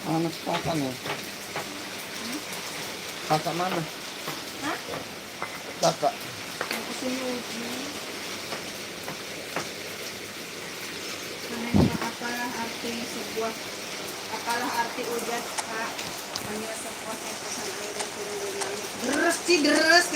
Ano sa papa mo? Papa mana? Ha? Papa. Kasunod mo. Kanay mga akala-arte sa buwas. Akala-arte ugat ka. Kanila sa buwas ay pasanay rin tulungan namin. Dres! Si Dres!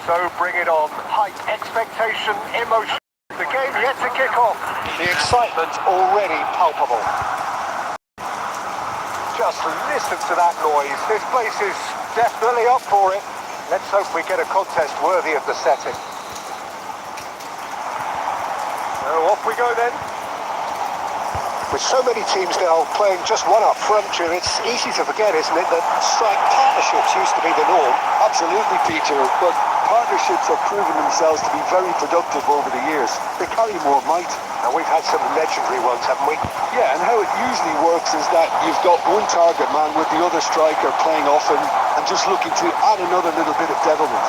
So bring it on. Hype, expectation, emotion. The game yet to kick off. The excitement already palpable. Just listen to that noise. This place is definitely up for it. Let's hope we get a contest worthy of the setting. So off we go then. With so many teams now playing just one up front, Jim, it's easy to forget, isn't it, that strike partnerships used to be the norm. Absolutely, Peter, but partnerships have proven themselves to be very productive over the years. They carry more might. And we've had some legendary ones, haven't we? Yeah, and how it usually works is that you've got one target man with the other striker playing off and just looking to add another little bit of devilment.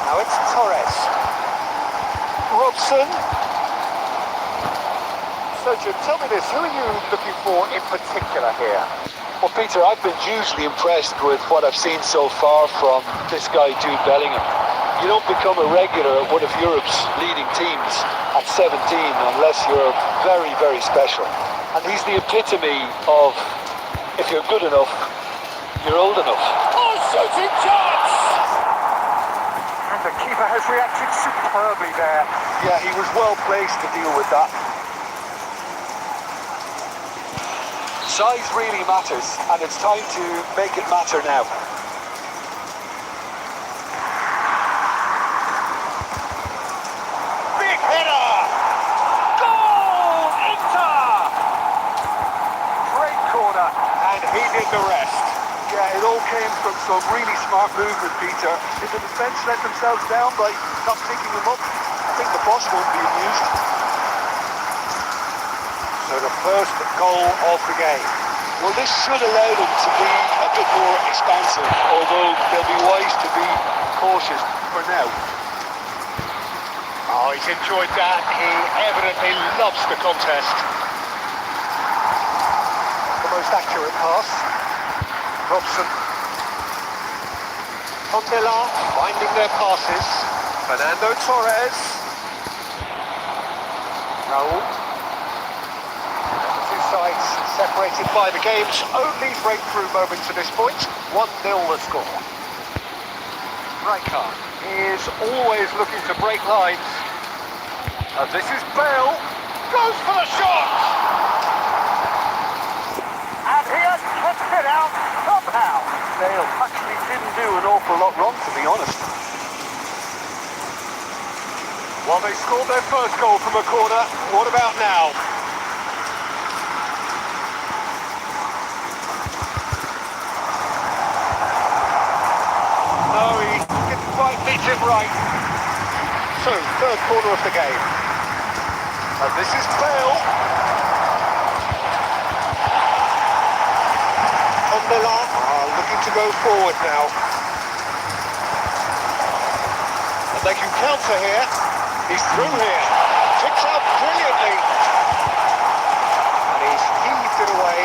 Now it's Torres. Robson. So Jim, tell me this, who are you looking for in particular here? Well, Peter, I've been hugely impressed with what I've seen so far from this guy, Jude Bellingham. You don't become a regular at one of Europe's leading teams at 17 unless you're very, very special. And he's the epitome of, if you're good enough, you're old enough. Oh, shooting chance! And the keeper has reacted superbly there. Yeah, he was well placed to deal with that. Size really matters, and it's time to make it matter now. Big header! Goal! Inter! Great corner, and he did the rest. Yeah, it all came from some really smart movement, Peter. If the defence let themselves down by not picking him up, I think the boss won't be amused. So the first goal of the game. Well, this should allow them to be a bit more expansive, although they'll be wise to be cautious for now. Oh, he's enjoyed that. He evidently loves the contest. The most accurate pass. Robson. Tondela finding their passes. Fernando Torres. Raul. The two sides separated by the game's only breakthrough moment to this point. 1-0 the score. Rijkaard is always looking to break lines. And this is Bale. Goes for the shot! And he has kept it out somehow. Bale actually didn't do an awful lot wrong, to be honest. Well, they scored their first goal from a corner. What about now? No, he didn't quite meet it right. So, third corner of the game. And this is Bale. Tondela looking to go forward now. And they can counter here. He's through here. Picks up brilliantly. And he's heaved it away.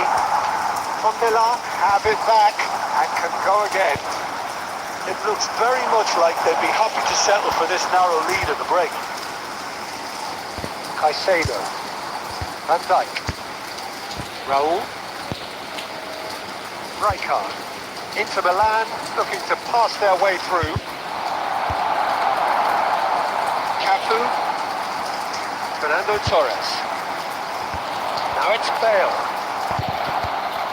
Tondela have it back and can go again. It looks very much like they'd be happy to settle for this narrow lead at the break. Caicedo. Van Dijk. Raul. Rijkaard. Inter Milan looking to pass their way through. Cafu. Fernando Torres. Now it's Bale.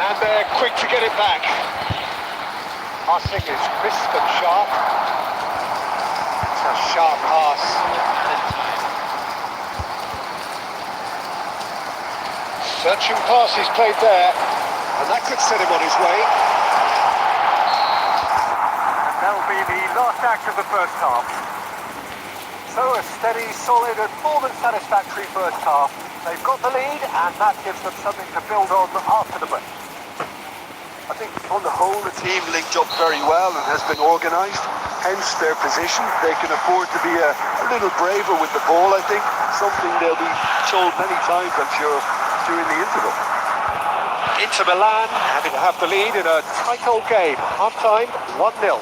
And they're quick to get it back. Passing is crisp and sharp. It's a sharp pass. Searching pass is played there, and that could set him on his way. And that'll be the last act of the first half. So a steady, solid and more than satisfactory first half. They've got the lead, and that gives them something to build on after the break. I think on the whole the team linked up very well and has been organised, hence their position. They can afford to be a little braver with the ball, I think. Something they'll be told many times, I'm sure, during the interval. Inter Milan having to have the lead in a tight old game. Half-time, 1-0.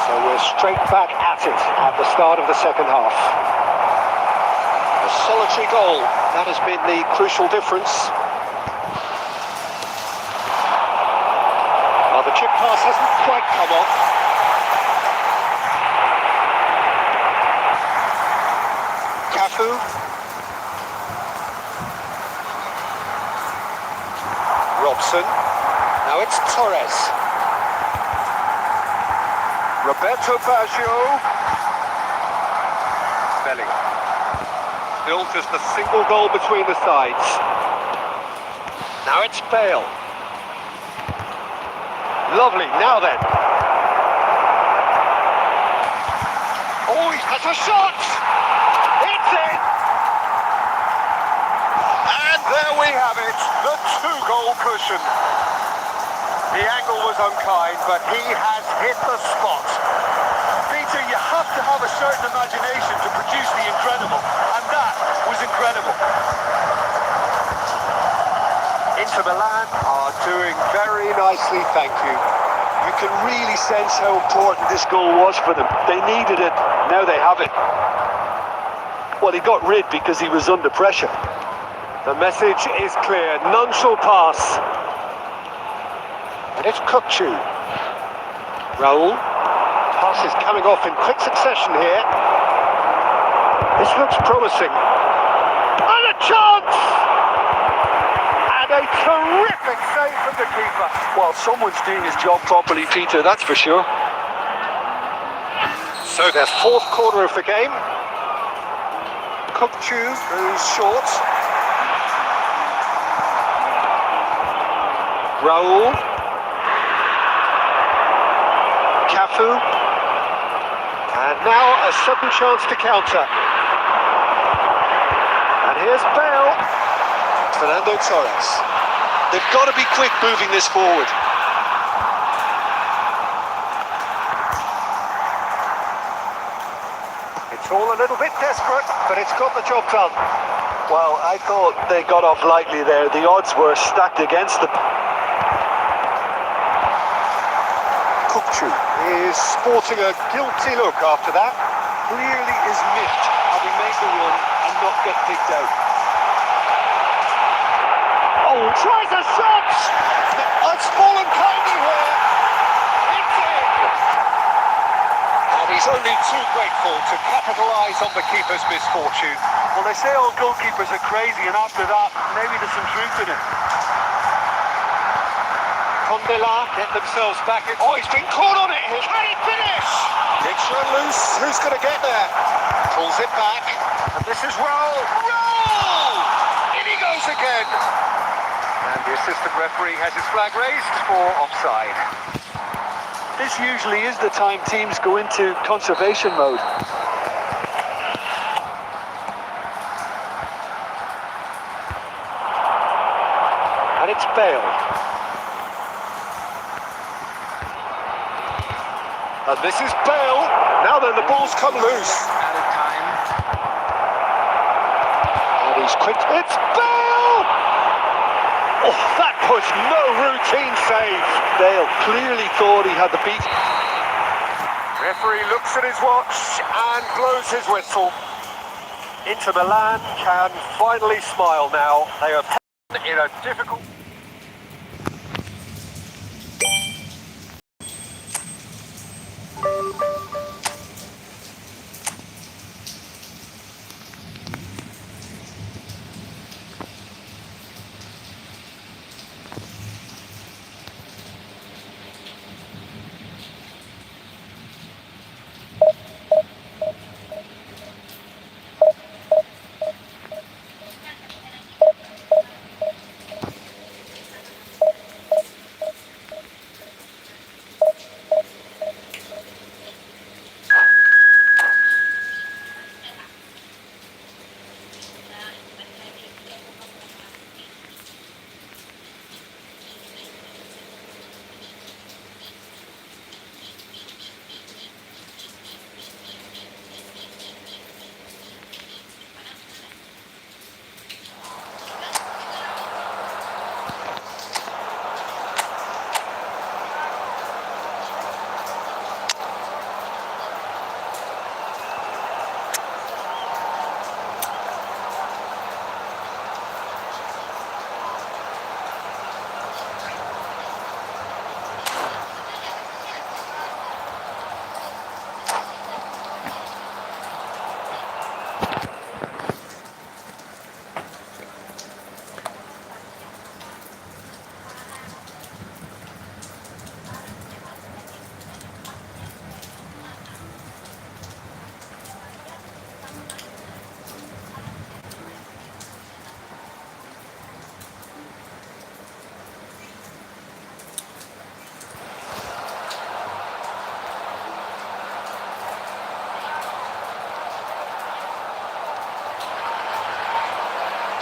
So we're straight back at it at the start of the second half. A solitary goal, that has been the crucial difference. Well, the chip pass hasn't quite come off. Cafu. Now it's Torres. Roberto Baggio. Bellingham. Still just a single goal between the sides. Now it's Bale. Lovely, now then. Oh, he has a shot! It's in! And there we have it, the 2-goal cushion. The angle was unkind, but he has hit the spot. Peter, you have to have a certain imagination to produce the incredible, and that was incredible. Inter Milan are doing very nicely, thank you. You can really sense how important this goal was for them. They needed it, now they have it. Well, he got rid because he was under pressure. The message is clear, none shall pass. And it's Kukçu. Raul. Pass is coming off in quick succession here. This looks promising. And a chance! And a terrific save from the keeper. Well, someone's doing his job properly, Peter, that's for sure. So their 4th quarter of the game. Kukçu goes short. Raul. Cafu. And now a sudden chance to counter. And here's Bale. Fernando Torres. They've got to be quick moving this forward. It's all a little bit desperate, but it's got the job done. Well, I thought they got off lightly there. The odds were stacked against them. Kukçu is sporting a guilty look after that. Clearly is miffed having made the run and not get picked out. Oh, tries a shot! It's fallen kindly here. It's in! And he's only too grateful to capitalise on the keeper's misfortune. Well, they say all goalkeepers are crazy, and after that, maybe there's some truth in it. Condela get themselves back in. Oh, he's been caught on it. Can he finish? It's run loose. Who's going to get there? Pulls it back. And this is Raul. Raul! In he goes again. And the assistant referee has his flag raised for offside. This usually is the time teams go into conservation mode. And it's Bale. And this is Bale. Now then, the ball's come loose. Added time. And he's quick. It's Bale! Oh, that was no routine save. Bale clearly thought he had the beat. Referee looks at his watch and blows his whistle. Inter Milan can finally smile now. They are in a difficult...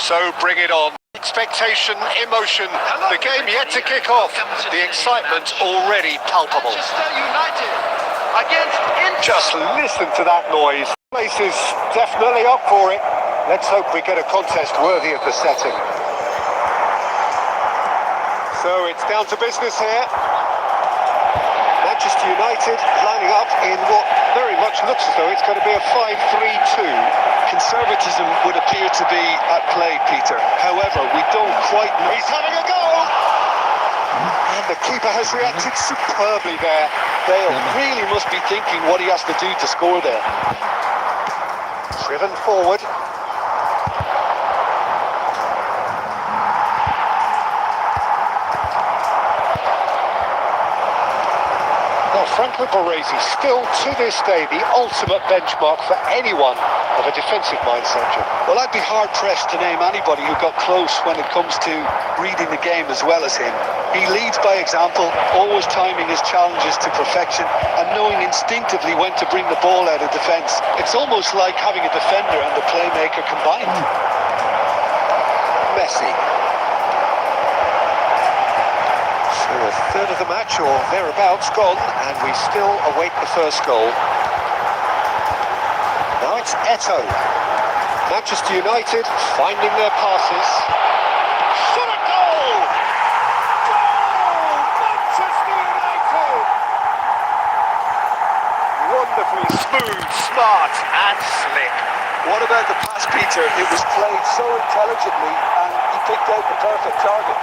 So bring it on. Expectation, emotion, the game yet to kick off, the excitement already palpable. Manchester United against Inter. Just listen to that noise. Place is definitely up for it. Let's hope we get a contest worthy of the setting. So it's down to business here. Manchester United lining up in what very much looks as though it's going to be a 5-3-2. Conservatism would appear to be at play, Peter. However, we don't quite know. He's having a go! And the keeper has reacted superbly there. Bale really must be thinking what he has to do to score there. Driven forward. Well, Franco Baresi still to this day the ultimate benchmark for anyone of a defensive mindset. Well, I'd be hard-pressed to name anybody who got close when it comes to reading the game as well as him. He leads by example, always timing his challenges to perfection and knowing instinctively when to bring the ball out of defence. It's almost like having a defender and the playmaker combined. Messi. So a third of the match or thereabouts gone, and we still await the first goal. Now it's Eto'o. Manchester United finding their passes. Shot a goal! Goal! Manchester United! Wonderfully smooth, smart and slick. What about the pass, Peter? It was played so intelligently and he picked out the perfect target.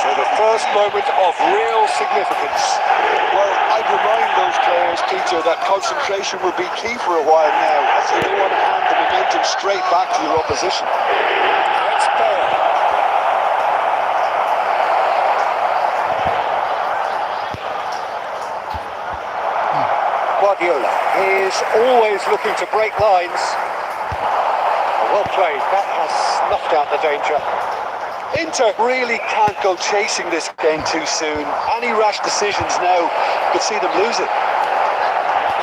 So the first moment of real significance. Well, I'd remind those players, Peter, that concentration will be key for a while now, as you don't want to hand the momentum straight back to your opposition. That's Bale. Guardiola is always looking to break lines. Well played, that has snuffed out the danger. Inter really can't go chasing this game too soon. Any rash decisions now could see them lose it.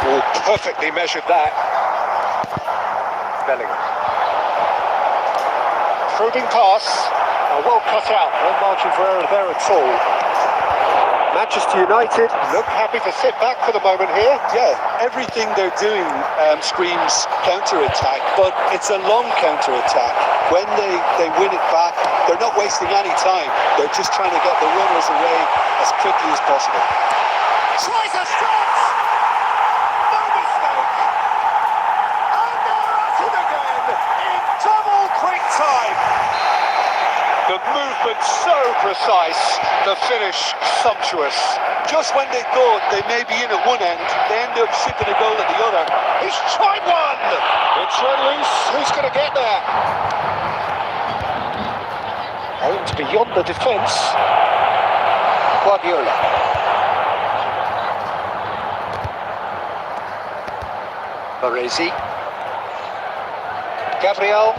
Oh, perfectly measured that. Bellingham. Probing pass. Well cut out, no margin for error there at all. Manchester United look happy to sit back for the moment here. Yeah, everything they're doing screams counter-attack, but it's a long counter-attack. When they win it back, they're not wasting any time. They're just trying to get the runners away as quickly as possible. Tries a shot! No mistake! And they're at it again in double quick time! The movement so precise, the finish sumptuous. Just when they thought they may be in at one end, they end up shipping a goal at the other. He's tried one! It's run loose, who's going to get there? Aimed beyond the defence. Guardiola. Baresi. Gabriel.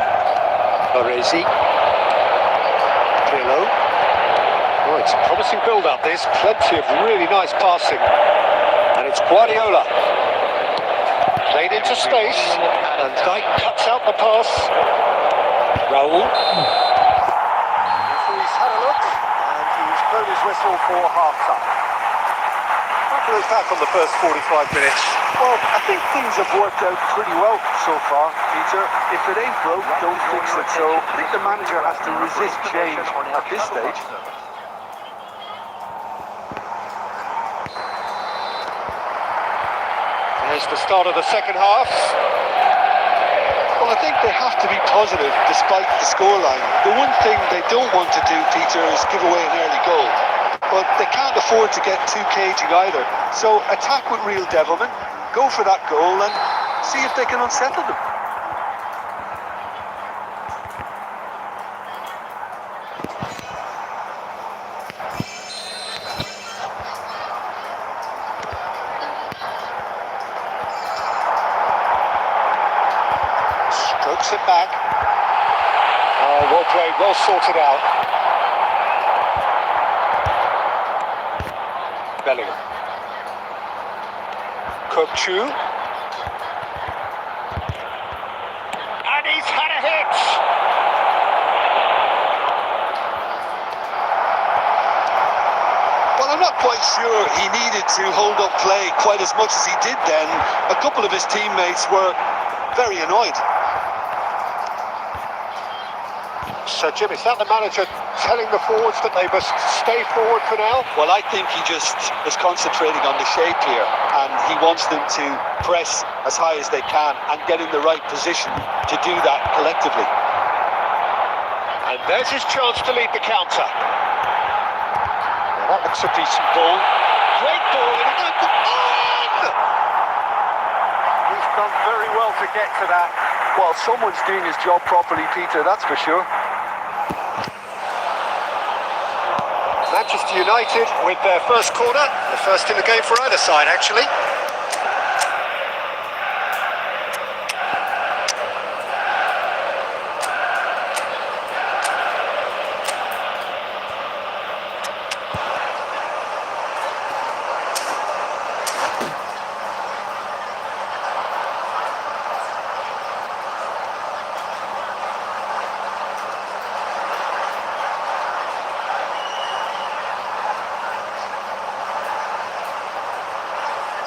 Baresi. Pirlo. Oh, it's a promising build-up, this. Plenty of really nice passing. And it's Guardiola. Played into space. And Dyke cuts out the pass. Raul. He's had a look. And he's blown his whistle for half-time. How can we look back on the first 45 minutes? Well, I think things have worked out pretty well so far, Peter. If it ain't broke, don't fix it. So I think the manager has to resist change at this stage. There's the start of the second half. Well, I think they have to be positive despite the scoreline. The one thing they don't want to do, Peter, is give away an early goal. But they can't afford to get too cagey either. So attack with real devilment, go for that goal and see if they can unsettle them. Strokes it back. Oh, well played, well sorted out. Bellingham. Kopchu. hits. Well, I'm not quite sure he needed to hold up play quite as much as he did then. A couple of his teammates were very annoyed. So, Jim, is that the manager telling the forwards that they must stay forward for now? Well, I think he just is concentrating on the shape here, and he wants them to press as high as they can and get in the right position to do that collectively. And there's his chance to lead the counter. Well, that looks a decent ball. Great ball, and it goes on! He's done very well to get to that. Well, someone's doing his job properly, Peter, that's for sure. Manchester United with their first corner, the first in the game for either side, actually.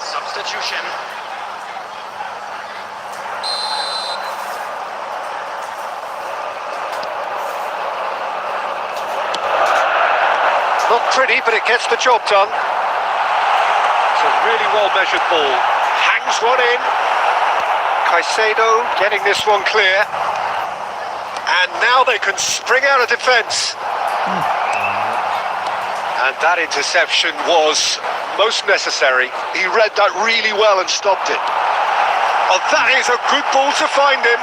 Substitution. Not pretty, but it gets the job done. It's a really well-measured ball. Hangs one in. Caicedo getting this one clear. And now they can spring out of defence. And that interception was most necessary. He read that really well and stopped it. Oh, that is a good ball to find him.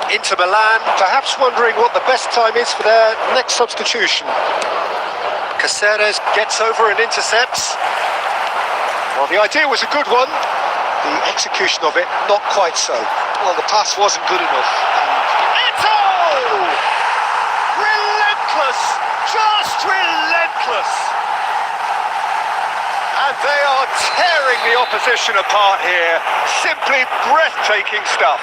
Inter Milan, perhaps wondering what the best time is for their next substitution. Caceres gets over and intercepts. Well, the idea was a good one. The execution of it, not quite so. Well, the pass wasn't good enough. Relentless, just relentless. And they are tearing the opposition apart here. Simply breathtaking stuff.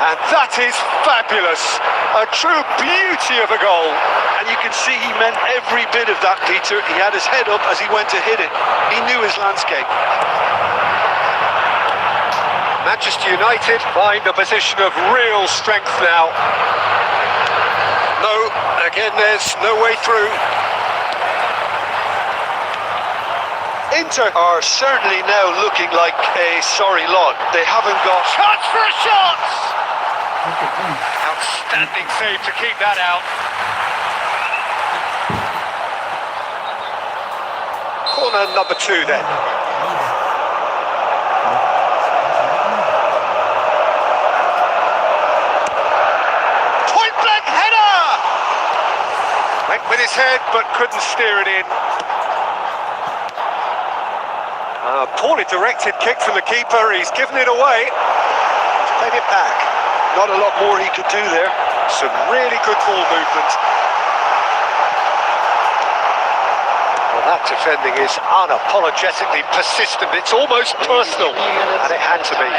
And that is fabulous. A true beauty of a goal. And you can see he meant every bit of that, Peter. He had his head up as he went to hit it. He knew his landscape. Manchester United find a position of real strength now. No, again, there's no way through. Inter are certainly now looking like a sorry lot. They haven't got... Chance for a shot! Outstanding save to keep that out. Corner number 2 then. Point blank header! Went with his head but couldn't steer it in. Poorly directed kick from the keeper, he's given it away. He's played it back. Not a lot more he could do there. Some really good ball movement. Well, that defending is unapologetically persistent. It's almost personal, and it had to be.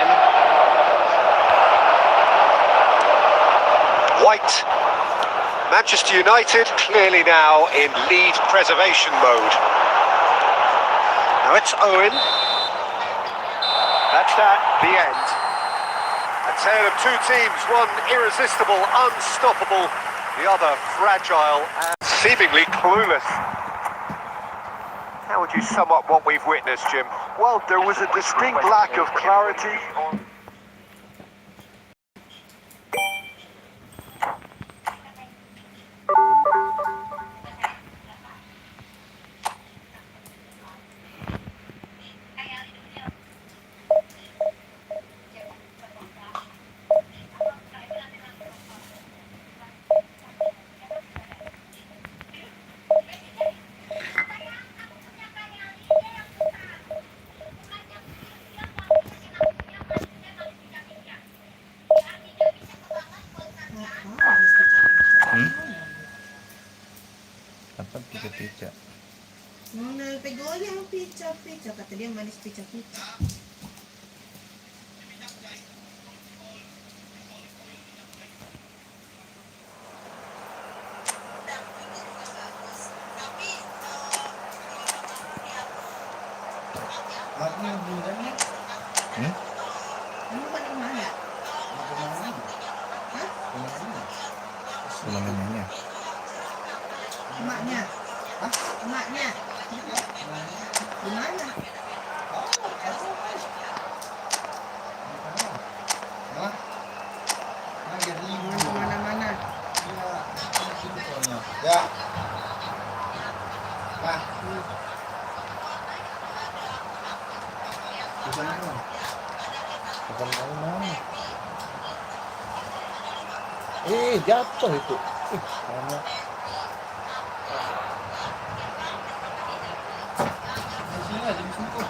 White. Manchester United clearly now in lead preservation mode. Now it's Owen. That's that, the end. A tale of two teams, one irresistible, unstoppable, the other fragile and seemingly clueless. How would you sum up what we've witnessed, Jim? Well, there was a distinct lack of clarity on... Dapat pica-pica. Nung nagpegoyang picha-picha, kata dia manis picha-picha. Ano ba ng mana? Ha? Tulangan niya. Emaknya? Hah? Emaknya? Di mana? Hah? Lagi Jangan kemana-mana. Ya. Nah. Bukan tahu mana. Jatuh itu. Karena Di sini aja di situ.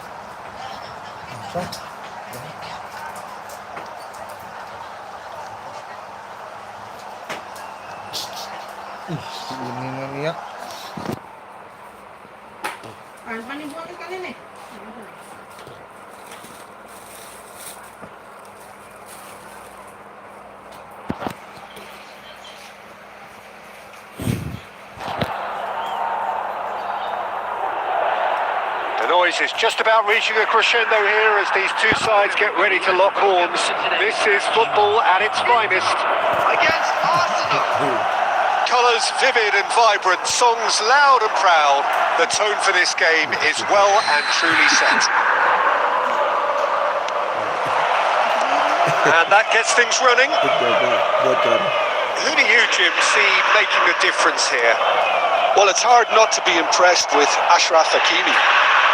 masa ini ngeliat Pan dibuang kali nih. The noise is just about reaching a crescendo here as these two sides get ready to lock horns. This is football at its finest. Against Arsenal. Colours vivid and vibrant, songs loud and proud. The tone for this game is well and truly set. And that gets things running. bocor. Who do you, Jim, see making a difference here? Well, it's hard not to be impressed with Ashraf Hakimi,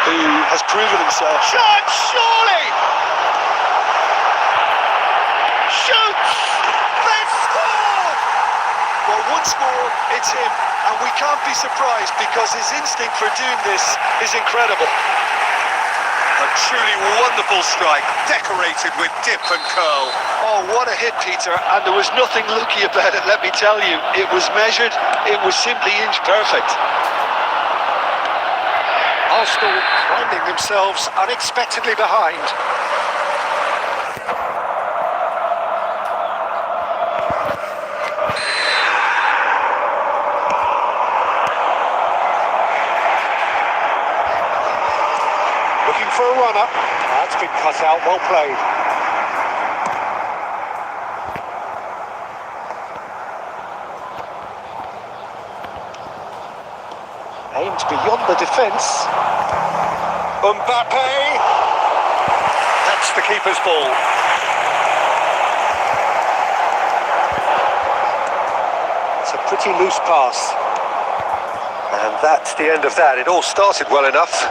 who has proven himself. Shot, surely! Shoots! They've scored! Well, once more, it's him, and we can't be surprised because his instinct for doing this is incredible. A truly wonderful strike, decorated with dip and curl. Oh, what a hit, Peter, and there was nothing lucky about it, let me tell you. It was measured, it was simply inch perfect. Arsenal finding themselves unexpectedly behind. Looking for a runner. That's been cut out, well played. Aimed beyond the defence. Mbappe! That's the keeper's ball. It's a pretty loose pass. And that's the end of that. It all started well enough.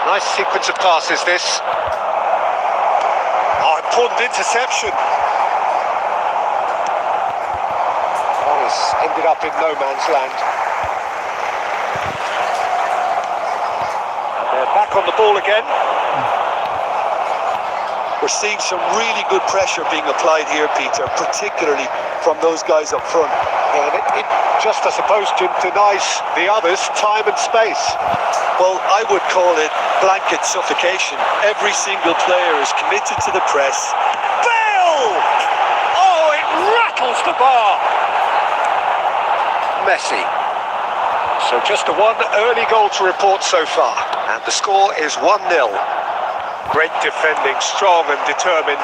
Nice sequence of passes, this. Oh, important interception. That has ended up in no man's land. And they're back on the ball again. We're seeing some really good pressure being applied here, Peter, particularly from those guys up front. And it just, I suppose, denies the others time and space. Well, I would call it blanket suffocation. Every single player is committed to the press. Bale! Oh, it rattles the bar. Messi. So just a one early goal to report so far. And the score is 1-0. Great defending, strong and determined.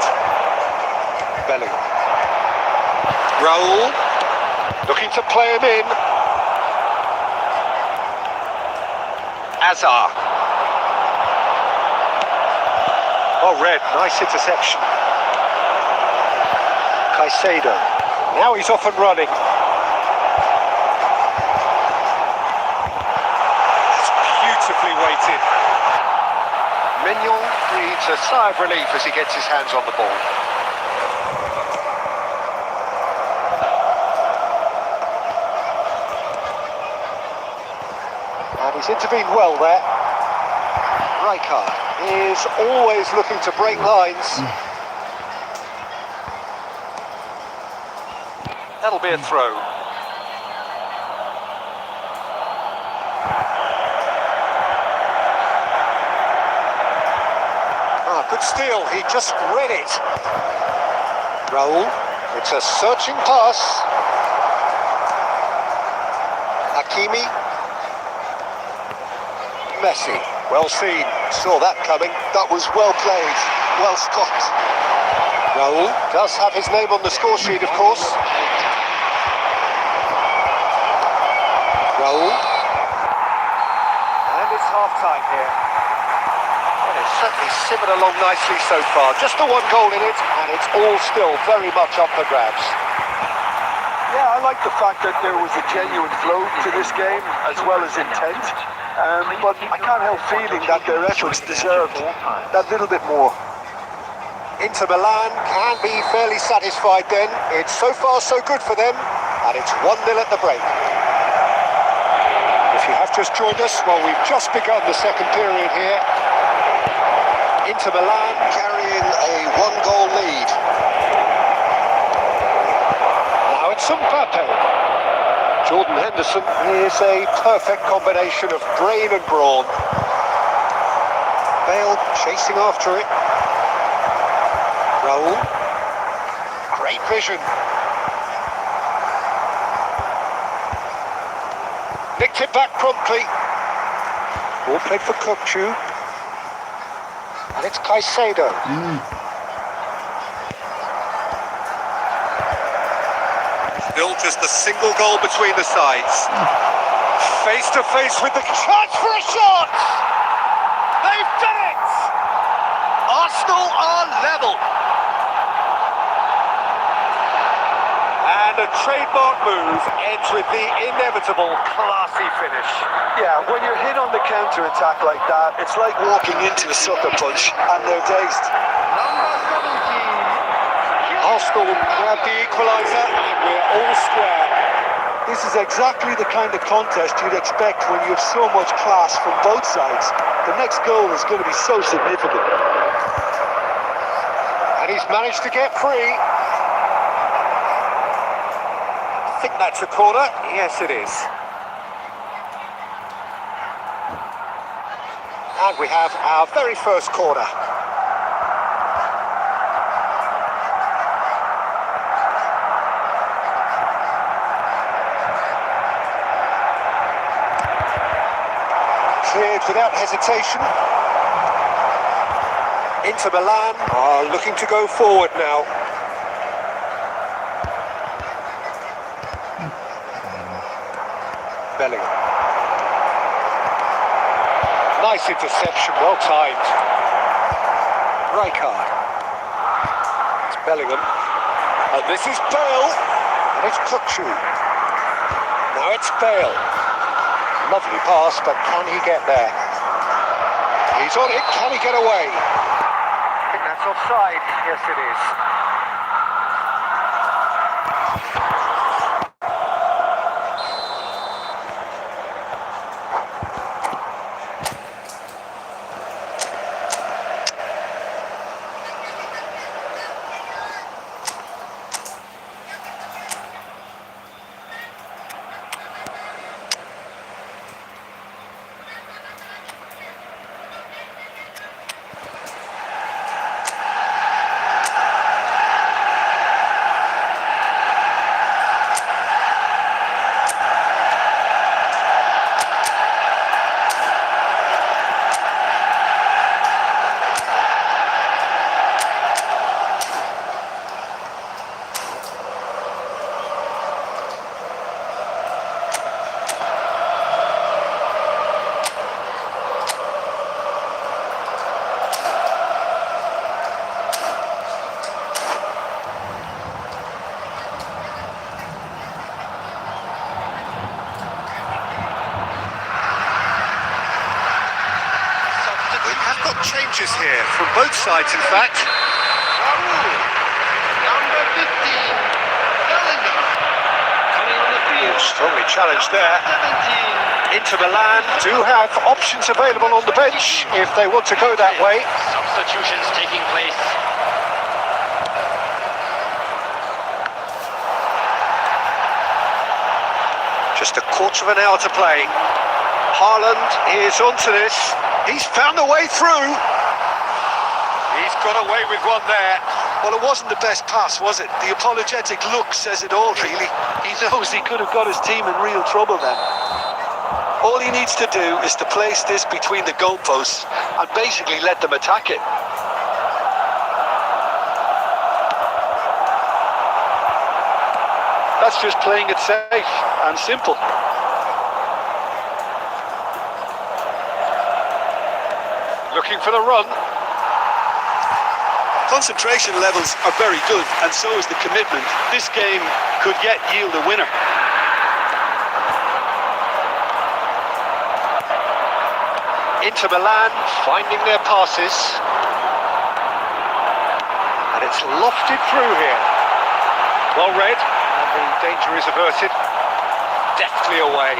Bellingham. Raul. Looking to play him in. Azar. Oh, red. Nice interception. Caicedo. Now he's off and running. It's beautifully weighted. Mignon breathes a sigh of relief as he gets his hands on the ball. And he's intervened well there. Rijkaard is always looking to break lines. That'll be a throw. Ah, good steal. He just read it. Raul. It's a searching pass. Hakimi. Messi, well seen, Saw that coming. That was well played, well stopped. Raul does have his name on the score sheet, of course. Raul. And it's half-time here. Well, it's certainly simmered along nicely so far. Just the one goal in it, and it's all still very much up for grabs. Yeah, I like the fact that there was a genuine flow to this game, as well as intent. But I can't help feeling that their efforts deserved that little bit more. Inter Milan can be fairly satisfied then. It's so far so good for them, and it's 1-0 at the break. If you have just joined us, well, we've just begun the second period here. Inter Milan carrying a 1-goal lead. Now it's Mbappe. Jordan Henderson is a perfect combination of brain and brawn. Bale chasing after it. Raul. Great vision. Nicked it back promptly. Ball played for Kokchu. And it's Caicedo. Still just a single goal between the sides. Face to face with the chance for a shot! They've done it! Arsenal are level. And a trademark move ends with the inevitable classy finish. Yeah, when you're hit on the counter-attack like that, it's like walking into a sucker punch, and they're dazed. Arsenal grab the equaliser, and we're all square. This is exactly the kind of contest you'd expect when you have so much class from both sides. The next goal is going to be so significant. And he's managed to get free. I think that's a corner. Yes, it is. And we have our very first corner. Cleared without hesitation. Inter Milan are looking to go forward now. Bellingham. Nice interception, well timed. Rijkaard. It's Bellingham. And this is Bale. And it's Kokchu. Now it's Bale. Lovely pass, but can he get there? He's on it, can he get away? I think that's offside. Yes, it is. Changes here from both sides, in fact. Number 15, Bellingham. Coming on the field. Strongly challenged there. 17. Inter Milan do have options available on the bench if they want to go that way. Substitutions taking place. Just a quarter of an hour to play. Haaland is onto this. He's found the way through. He's got away with one there. Well, it wasn't the best pass, was it? The apologetic look says it all, really. He knows he could have got his team in real trouble then. All he needs to do is to place this between the goalposts and basically let them attack it. That's just playing it safe and simple. Looking for the run. Concentration levels are very good, and so is the commitment. This game could yet yield a winner. Inter Milan finding their passes. And it's lofted through here. Well read, and the danger is averted. Deftly away.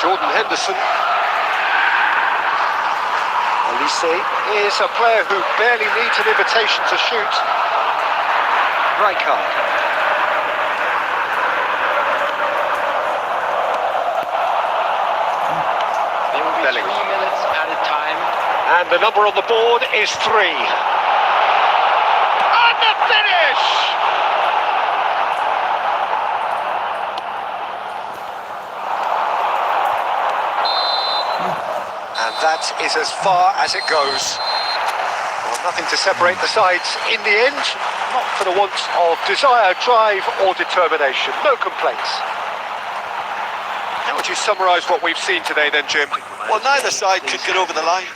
Jordan Henderson. Elise is a player who barely needs an invitation to shoot. Rijkaard. There will be Bellingham. 3 minutes added time. And the number on the board is 3. And the finish! And that is as far as it goes. Well, nothing to separate the sides in the end. Not for the want of desire, drive or determination. No complaints. How would you summarise what we've seen today then, Jim? Well, neither side could get over the line.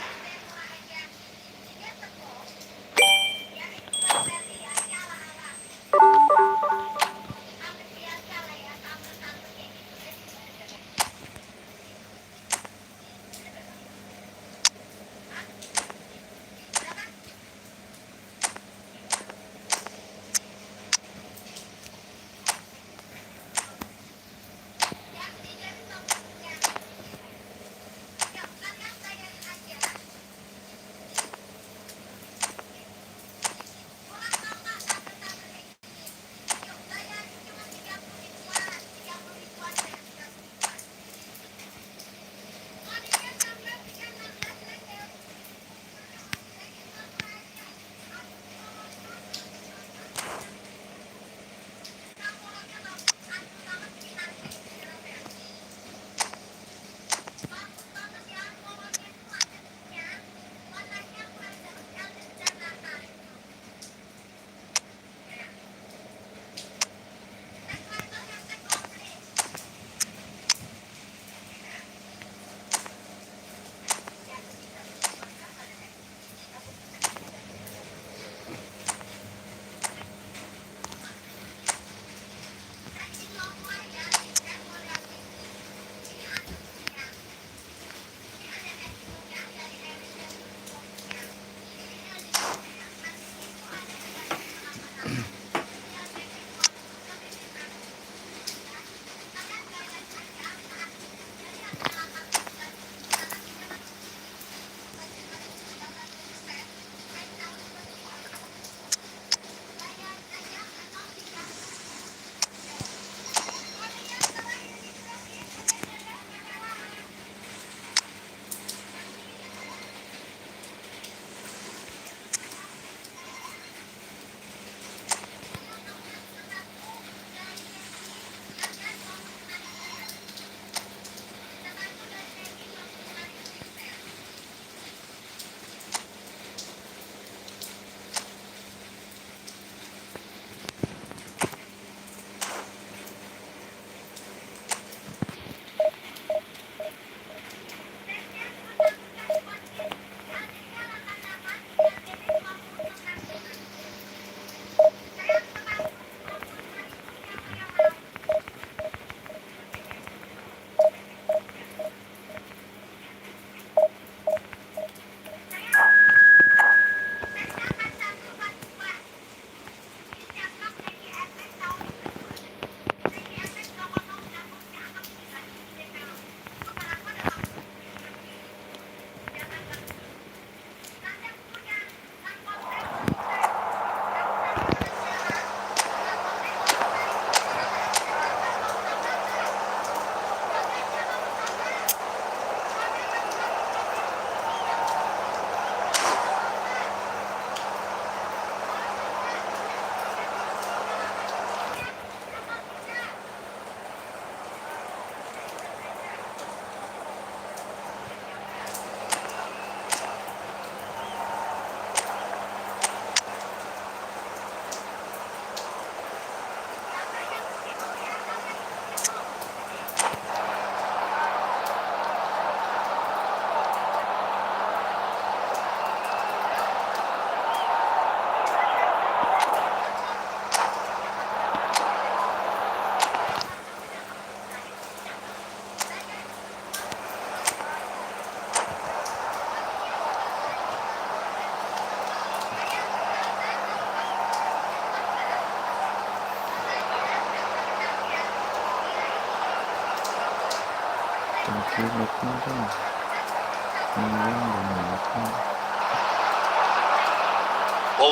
Well,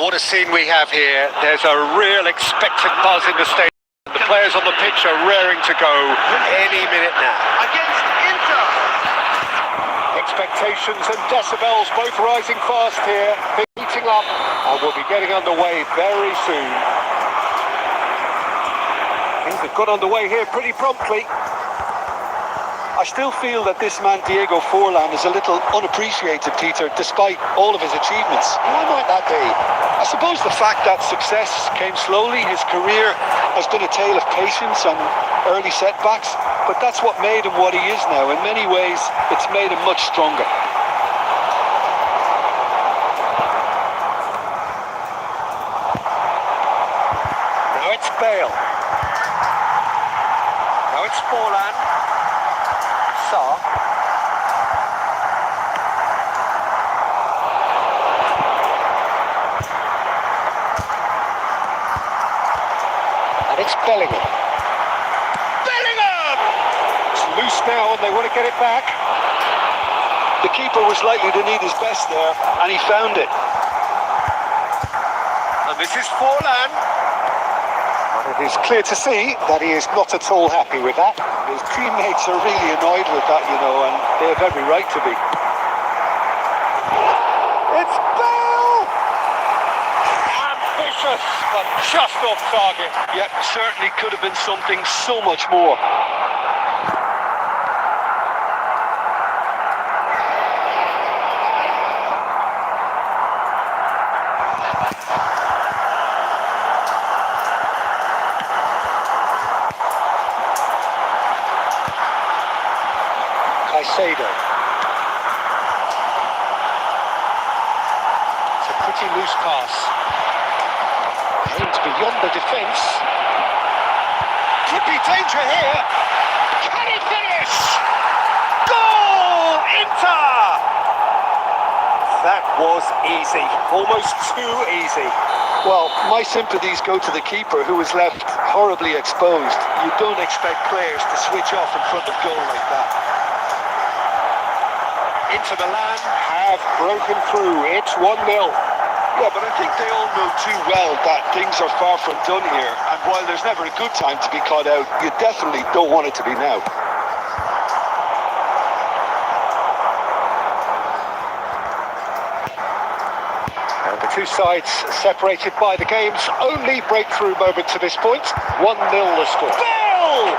what a scene we have here. There's a real expectant buzz in the stadium. The players on the pitch are raring to go any minute now. Against Inter. Expectations and decibels both rising fast here, heating up, and we'll be getting underway very soon. Things have got underway here pretty promptly. I still feel that this man Diego Forlan is a little unappreciated, Peter, despite all of his achievements. Why might that be? I suppose the fact that success came slowly, his career has been a tale of patience and early setbacks, but that's what made him what he is now. In many ways, it's made him much stronger. Now it's Bale. Now it's Forlan. Saar. And it's Bellingham. Bellingham! It's loose now and they want to get it back. The keeper was likely to need his best there, and he found it. And this is Forlan. And it is clear to see that he is not at all happy with that. His teammates are really annoyed with that, you know, and they have every right to be. It's Bale! Ambitious, but just off target. Yep, certainly could have been something so much more. Caicedo. It's a pretty loose pass. Aimed beyond the defence. Could be danger here. Can he finish? Goal! Inter! That was easy. Almost too easy. Well, my sympathies go to the keeper, who was left horribly exposed. You don't expect players to switch off in front of goal like that. Inter Milan have broken through. It's 1-0. Yeah, but I think they all know too well that things are far from done here. And while there's never a good time to be caught out, you definitely don't want it to be now. And the two sides separated by the game's only breakthrough moment to this point. 1-0 the score. Bale!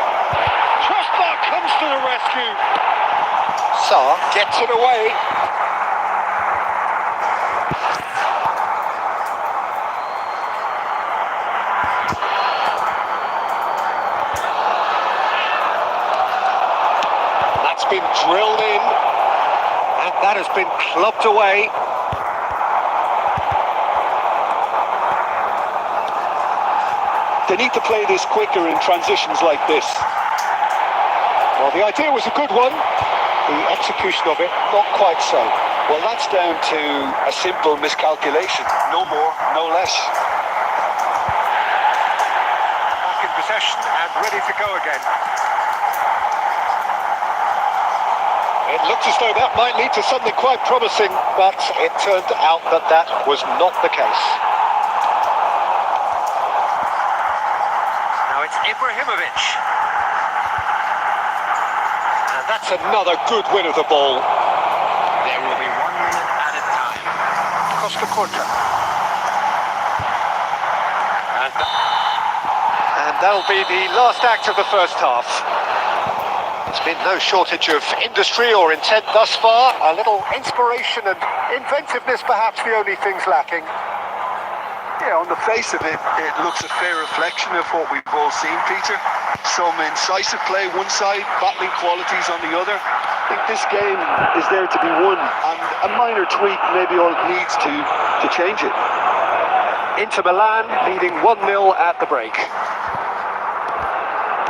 Crossbar comes to the rescue. Saar gets it away. That's been drilled in, and that has been clubbed away. They need to play this quicker in transitions like this. Well, the idea was a good one. The execution of it, not quite so. Well, that's down to a simple miscalculation. No more, no less. Back in possession and ready to go again. It looked as though that might lead to something quite promising, but it turned out that that was not the case. Now it's Ibrahimovic. And that's another good win of the ball. There will be 1 minute added time. Costa Curta. And that'll be the last act of the first half. There's been no shortage of industry or intent thus far. A little inspiration and inventiveness, perhaps the only things lacking. Yeah, on the face of it, it looks a fair reflection of what we've all seen, Peter. Some incisive play one side, battling qualities on the other. I think this game is there to be won, and a minor tweak maybe all it needs to change it. Inter Milan leading 1-0 at the break.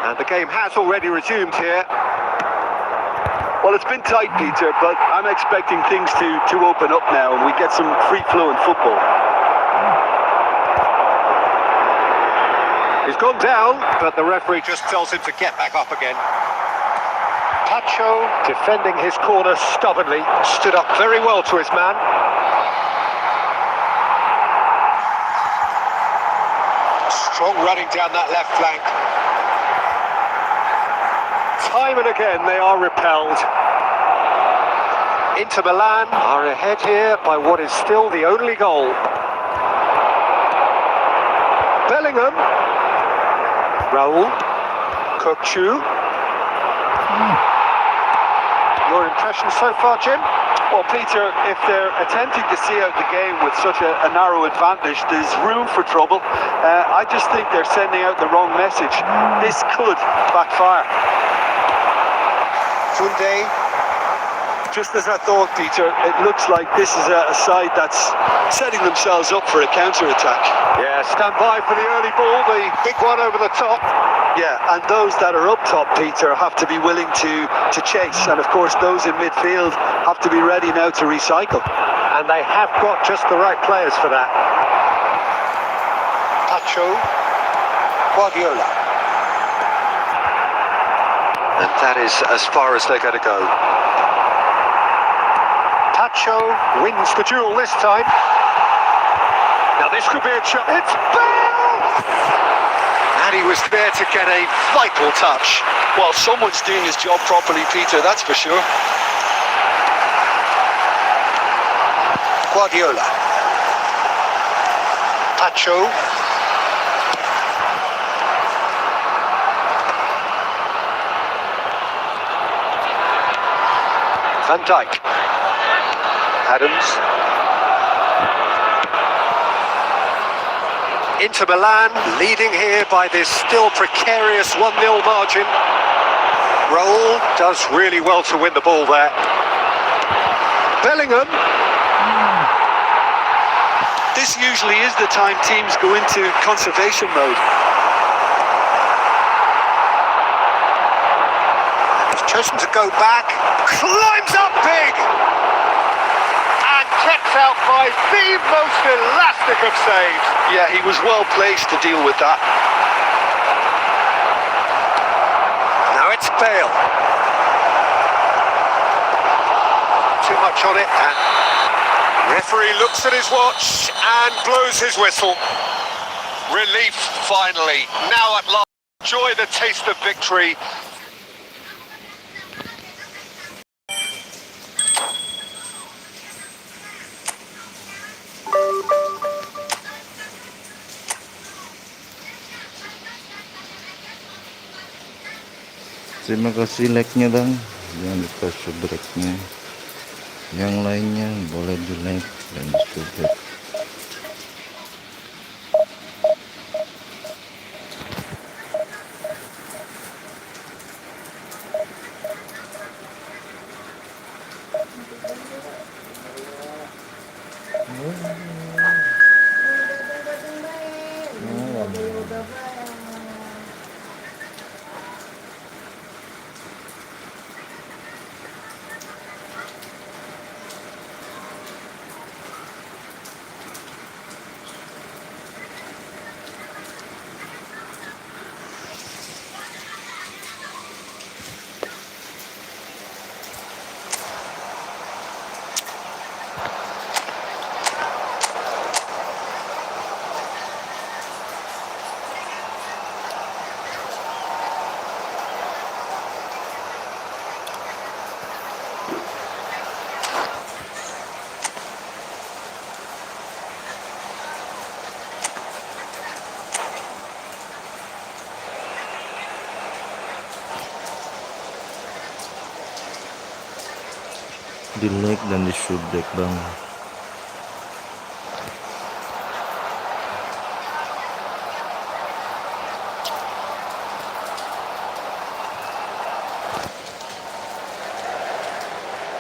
And the game has already resumed here. Well, it's been tight, Peter, but I'm expecting things to open up now and we get some free-flowing football. He's gone down, but the referee just tells him to get back up again. Pacho defending his corner stubbornly, stood up very well to his man. Strong running down that left flank. Time and again they are repelled. Inter Milan are ahead here by what is still the only goal. Bellingham. Raul. Kokchu. Your impression so far, Jim? Well, Peter, if they're attempting to see out the game with such a narrow advantage, there's room for trouble. I just think they're sending out the wrong message. This could backfire. Tunde. Just as I thought, Peter, it looks like this is a side that's setting themselves up for a counter-attack. Yeah, stand by for the early ball, the big one over the top. Yeah, and those that are up top, Peter, have to be willing to chase. And of course, those in midfield have to be ready now to recycle. And they have got just the right players for that. Pacho. Guardiola. And that is as far as they're going to go. Pacho wins the duel this time. Now this could be a chance. It's Bale! And he was there to get a vital touch. Well, someone's doing his job properly, Peter, that's for sure. Guardiola. Pacho. Van Dijk. Adams. Inter Milan leading here by this still precarious 1-0 margin. Raul does really well to win the ball there. Bellingham. This usually is the time teams go into conservation mode. He's chosen to go back. Climbs up big. Kept out by the most elastic of saves. Yeah, he was well placed to deal with that. Now it's Bale. Too much on it. And referee looks at his watch and blows his whistle. Relief finally. Now at last, enjoy the taste of victory. Terima kasih like-nya bang, jangan lupa subscribe-nya. Yang lainnya boleh di like dan di subscribe. Di like dan di subscribe bang.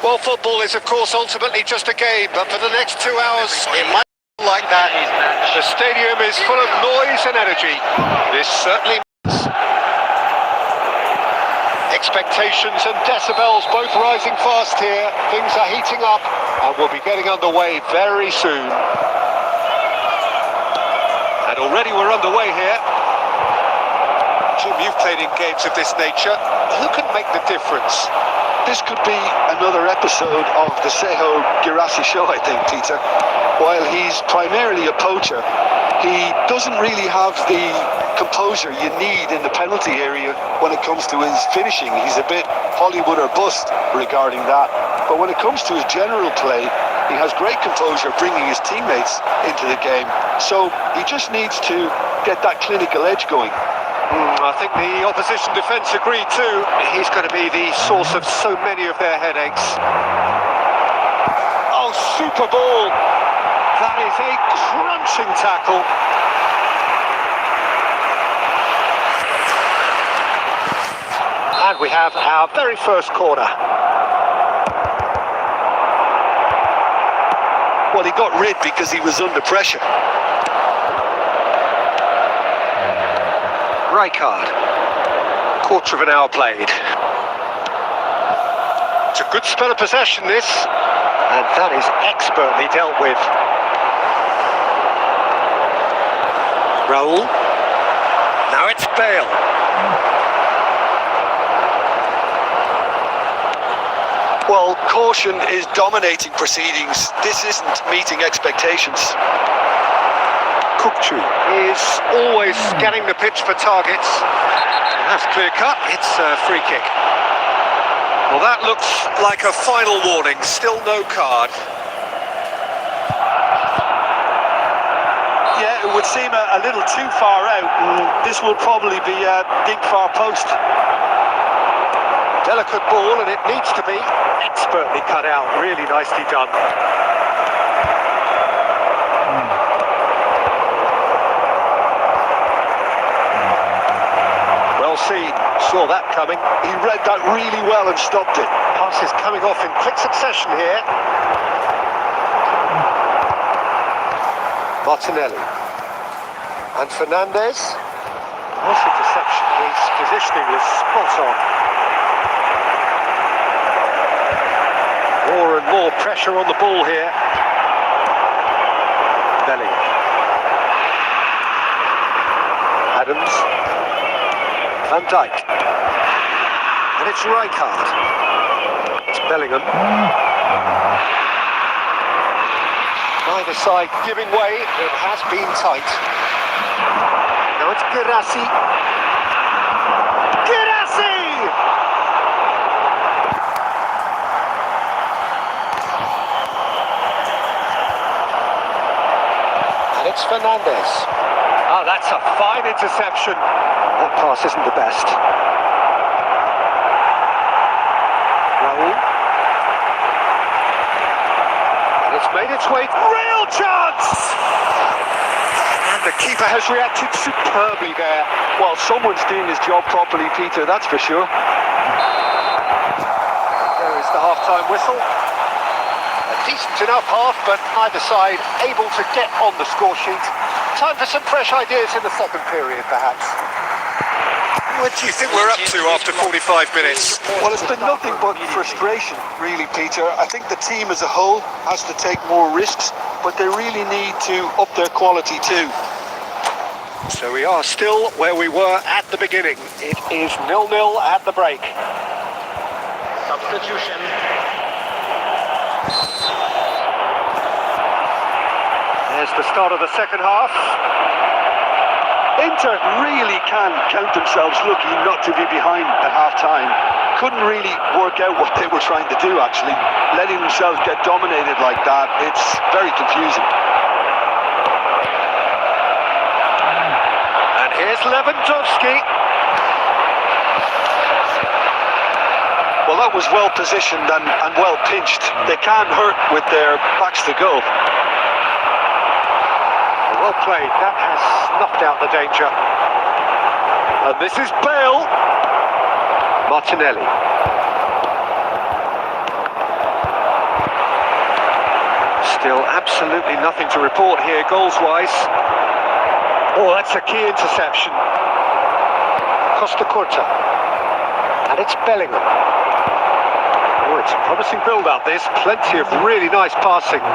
Well, football is of course ultimately just a game, but for the next 2 hours it might be like that. The stadium is full of noise and energy. This certainly means expectations and decibels both rising fast here. Things are heating up and we'll be getting underway very soon. And already we're underway here. Jim, you've played in games of this nature. Who can make the difference? This could be another episode of the Seho Girassi show, I think, Peter. While he's primarily a poacher, he doesn't really have the composure you need in the penalty area when it comes to his finishing. He's a bit Hollywood or bust regarding that. But when it comes to his general play, he has great composure bringing his teammates into the game. So he just needs to get that clinical edge going. I think the opposition defence agree too. He's going to be the source of so many of their headaches. Oh, super ball. That is a crunching tackle. And we have our very first corner. Well, he got rid because he was under pressure. Right card. Quarter of an hour played. It's a good spell of possession, this. And that is expertly dealt with. Raul. Now it's Bale. Well, caution is dominating proceedings. This isn't meeting expectations. Kukcu is always scanning the pitch for targets. That's clear cut. It's a free kick. Well, that looks like a final warning. Still no card. Yeah, it would seem a little too far out, and this will probably be a big far post. Delicate ball, and it needs to be expertly cut out. Really nicely done. Well seen. Saw that coming. He read that really well and stopped it. Passes coming off in quick succession here. Martinelli. And Fernandez. What's the deception? His positioning was spot on. More and more pressure on the ball here. Bellingham. Adams. Van Dijk. And it's Rijkaard. It's Bellingham. Neither side giving way. It has been tight. Now it's Girassi. Girassi! And it's Fernandez. Oh, that's a fine interception. That pass isn't the best. Raul. And it's made its way. Real chance! And the keeper has reacted superbly there. Well, someone's doing his job properly, Peter, that's for sure. There is the half-time whistle. A decent enough half, but neither side able to get on the score sheet. Time for some fresh ideas in the second period, perhaps. What do you think we're up to after 45 minutes? Well, it's been nothing but frustration, really, Peter. I think the team as a whole has to take more risks, but they really need to up their quality too. So we are still where we were at the beginning. It is 0-0 at the break. Substitution. There's the start of the second half. Inter really can count themselves lucky not to be behind at half-time. Couldn't really work out what they were trying to do, actually. Letting themselves get dominated like that, it's very confusing. And here's Lewandowski. Well, that was well positioned and well pinched. They can't hurt with their backs to goal. Well played. That has snuffed out the danger. And this is Bale. Martinelli. Still absolutely nothing to report here goals-wise. Oh, that's a key interception. Costa Curta. And it's Bellingham. Oh, it's a promising build-up, this. Plenty of really nice passing.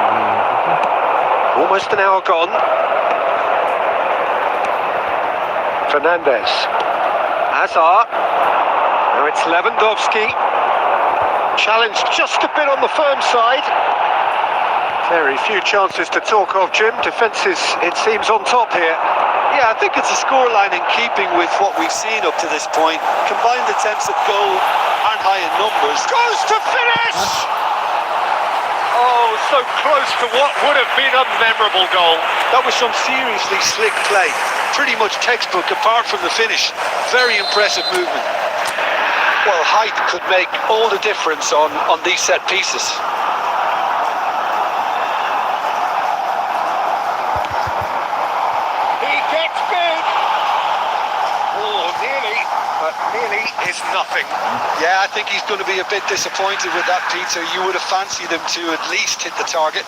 Almost an hour gone. Fernandez. Hazard. Now it's Lewandowski. Challenge just a bit on the firm side. Very few chances to talk of, Jim. Defences, it seems, on top here. Yeah, I think it's a scoreline in keeping with what we've seen up to this point. Combined attempts at goal aren't high in numbers. Goes to finish! Oh, so close to what would have been a memorable goal. That was some seriously slick play. Pretty much textbook apart from the finish. Very impressive movement. Well, height could make all the difference on these set pieces. He gets big. Oh, nearly, but nearly is nothing. Yeah, I think he's going to be a bit disappointed with that, Peter. You would have fancied him to at least hit the target.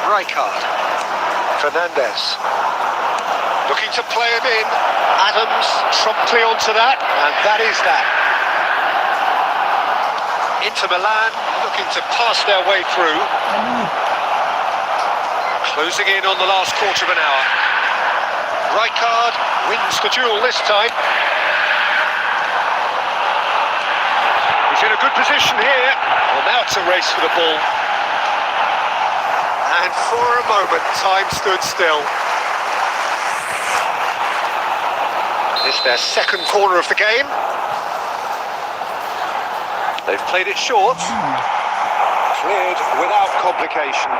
Rijkaard. Fernandez. Looking to play him in. Adams promptly onto that, and that is that. Inter Milan looking to pass their way through. Closing in on the last quarter of an hour. Rijkaard wins the duel this time. He's in a good position here. Well, now it's a race for the ball. And for a moment, time stood still. It's their second corner of the game. They've played it short. Cleared without complication.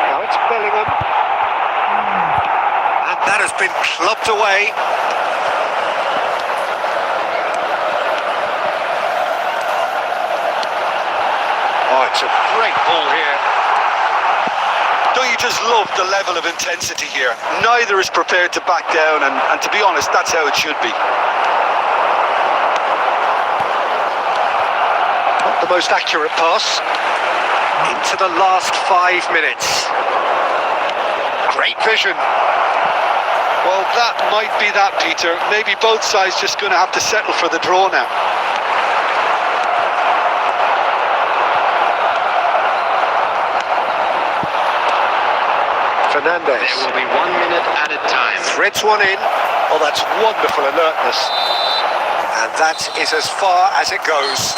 Now it's Bellingham. And that has been clubbed away. Oh, it's a great ball here. Don't you just love the level of intensity here? Neither is prepared to back down, and to be honest, that's how it should be. Not the most accurate pass. Into the last 5 minutes. Great vision. Well, that might be that, Peter. Maybe both sides just going to have to settle for the draw now. Fernandez. There will be 1 minute at a time. Threads one in. Oh, that's wonderful alertness. And that is as far as it goes.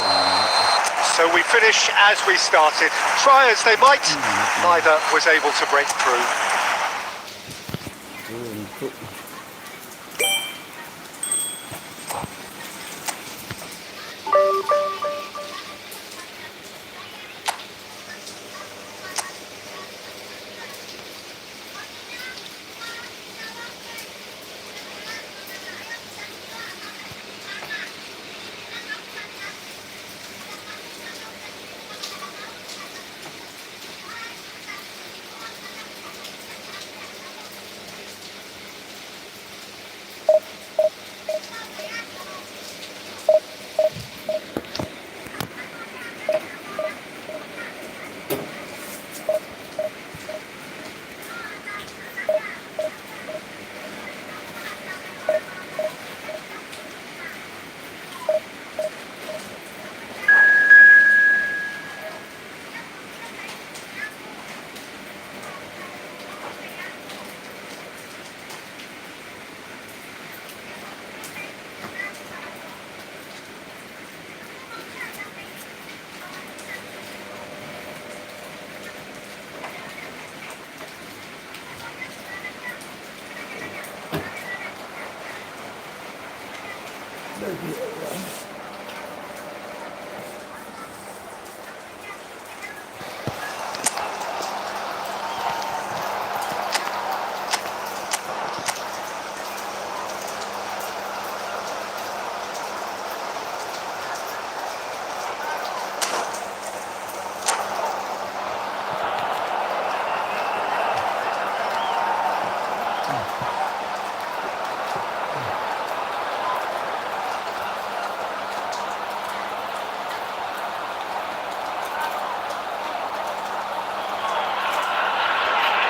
So we finish as we started. Try as they might, neither was able to break through.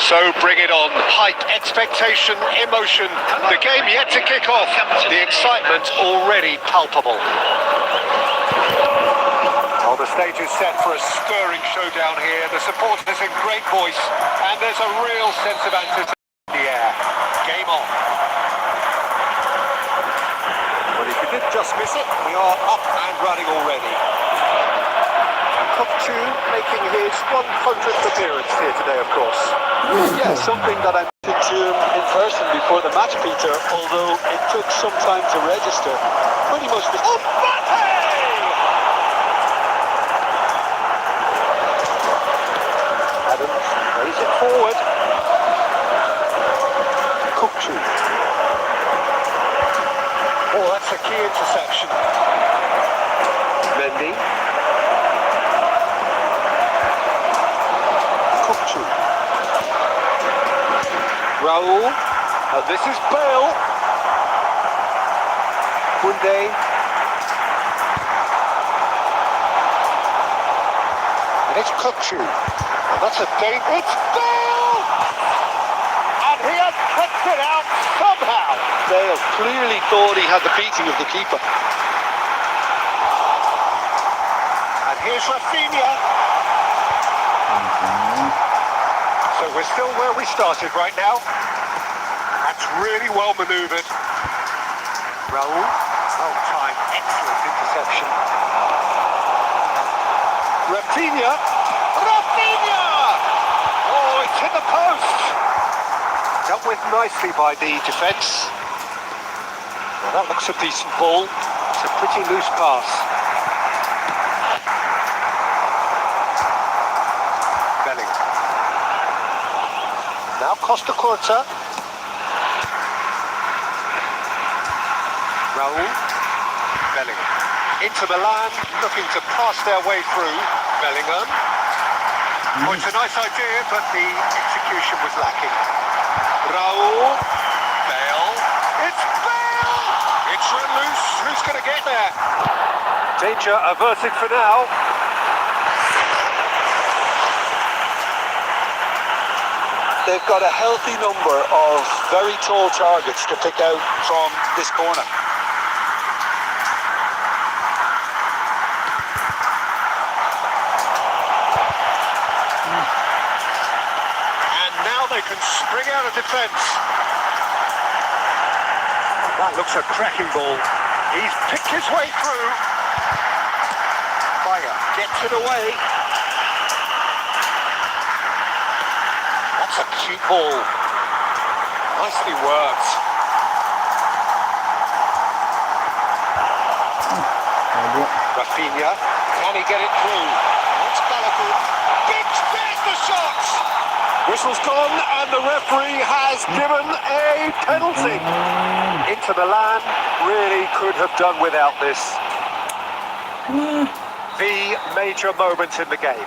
So bring it on. Hype, expectation, emotion. The game yet to kick off. The excitement already palpable. Well, the stage is set for a stirring showdown here. The supporters in great voice, and there's a real sense of anticipation in the making his 100th appearance here today, of course. Yeah, something that I mentioned to him in person before the match, Peter, although it took some time to register. Pretty much the... Oh, Adams plays it forward. Kukçu. Oh, that's a key interception. Mendy. Kukçu. Raul. This is Bale. Koundé. And it's Kukçu. And that's a danger. It's Bale! And he has kept it out somehow. Bale clearly thought he had the beating of the keeper. And here's Rafinha. So we're still where we started right now. That's really well manoeuvred. Raul, well-timed, excellent interception. Rafinha. Oh, it's hit the post. Dealt with nicely by the defence. Well, that looks a decent ball. It's a pretty loose pass. Bellingham. Now Costa Curta. Raul. Bellingham. Inter Milan looking to pass their way through. Bellingham. Oh, it's a nice idea, but the execution was lacking. Raul. Bale. It's Bale! It's run loose. Who's going to get there? Danger averted for now. They've got a healthy number of very tall targets to pick out from this corner. They can spring out of defence. That looks a cracking ball. He's picked his way through. Fire gets it away. That's a cute ball. Nicely worked. Rafinha, can he get it through? That's Balaku. Big there's the shot! Whistle's gone and the referee has given a penalty. Inter Milan really could have done without this. The major moment in the game.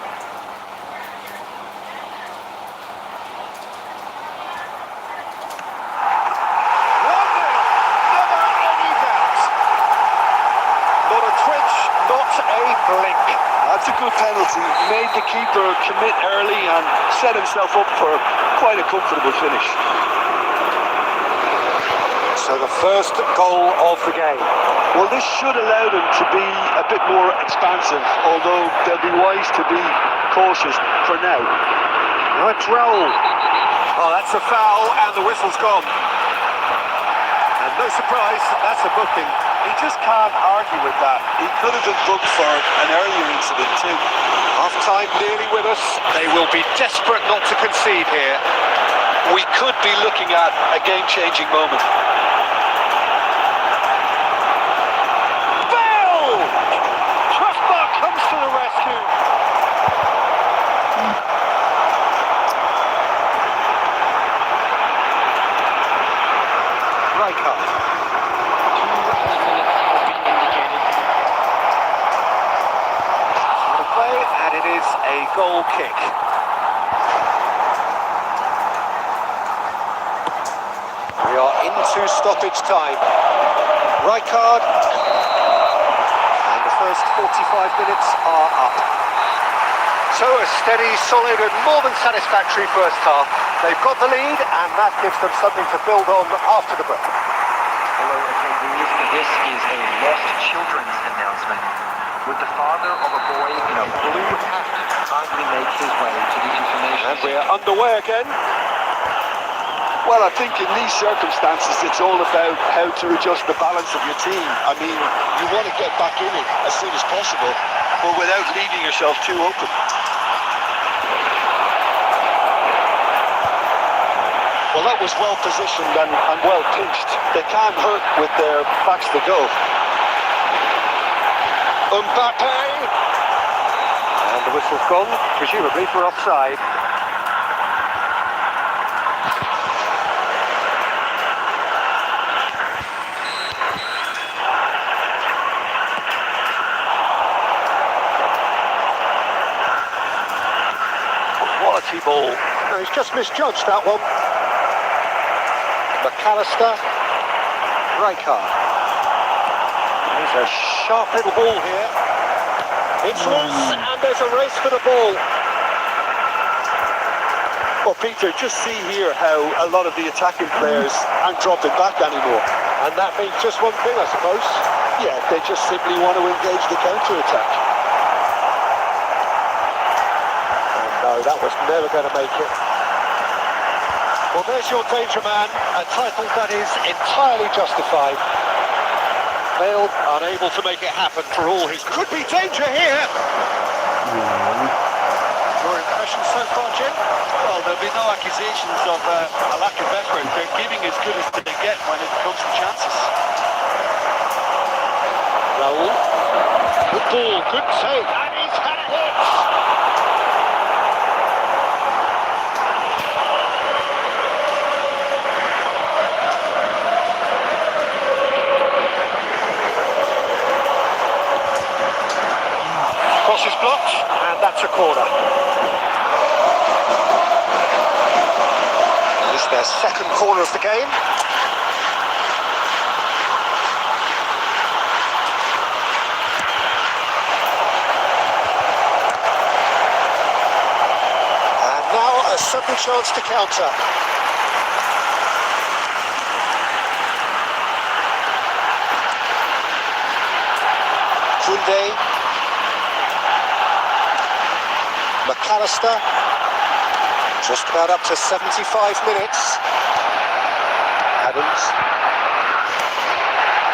Blink. That's a good penalty. Made the keeper commit early and set himself up for quite a comfortable finish. So the first goal of the game. Well, this should allow them to be a bit more expansive, although they'll be wise to be cautious for now. Now it's Raul. Oh, that's a foul and the whistle's gone. And no surprise, that's a booking. He just can't argue with that. He could have been booked for an earlier incident too. Half-time nearly with us. They will be desperate not to concede here. We could be looking at a game-changing moment. Bale! Trustmark comes to the rescue. Rijkaard. And it is a goal kick. We are into stoppage time. Rijkaard. And the first 45 minutes are up. So a steady, solid and more than satisfactory first half. They've got the lead and that gives them something to build on after the break. Hello attendees, this is a lost children's announcement. Would the father of a boy in a blue hat kindly make his way to the information? And we're underway again. Well, I think in these circumstances, it's all about how to adjust the balance of your team. I mean, you want to get back in it as soon as possible, but without leaving yourself too open. Well, that was well positioned and well pinched. They can't hurt with their backs to goal. Mbappe. And the whistle's gone, presumably for offside. Quality ball. No, he's just misjudged that one. McAllister. Rijkaard. There's a sharp little ball here. It's loose and there's a race for the ball. Well, Peter, just see here how a lot of the attacking players aren't dropping back anymore. And that means just one thing, I suppose. Yeah, they just simply want to engage the counter-attack. And no, that was never going to make it. Well, there's your danger man, a title that is entirely justified. Failed, unable to make it happen for all his... Could be danger here! Your impression so far, Jim? Well, there'll be no accusations of a lack of effort. They're giving as good as they get when it comes to chances. Raul. Good ball, good take. And he's had a hit! Cross is blocked, and that's a corner. This is their second corner of the game. And now a sudden chance to counter. Koundé. McAllister, just about up to 75 minutes. Adams.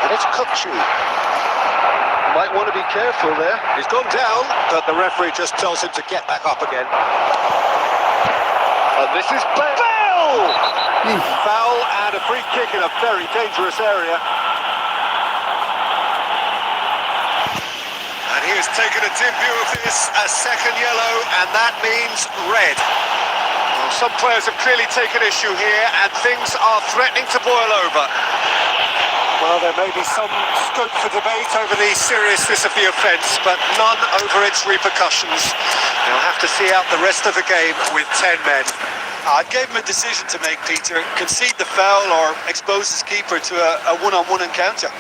And it's Kukçu. Might want to be careful there. He's gone down, but the referee just tells him to get back up again. And this is Bale! Foul and a free kick in a very dangerous area. He has taken a dim view of this, a second yellow, and that means red. Well, some players have clearly taken issue here, and things are threatening to boil over. Well, there may be some scope for debate over the seriousness of the offence, but none over its repercussions. They'll have to see out the rest of the game with 10 men. I gave him a decision to make, Peter. Concede the foul or expose his keeper to a one-on-one encounter.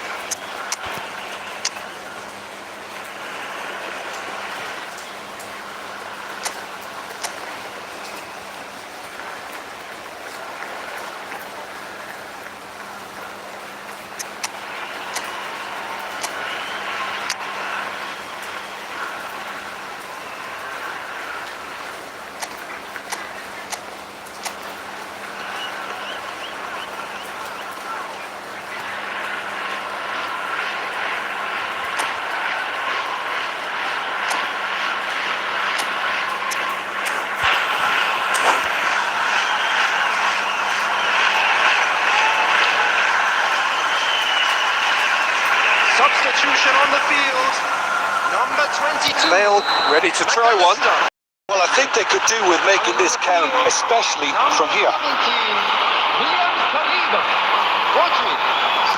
Substitution on the field. Number 22. Bale ready to try one. Well, I think they could do with making this count, especially from here.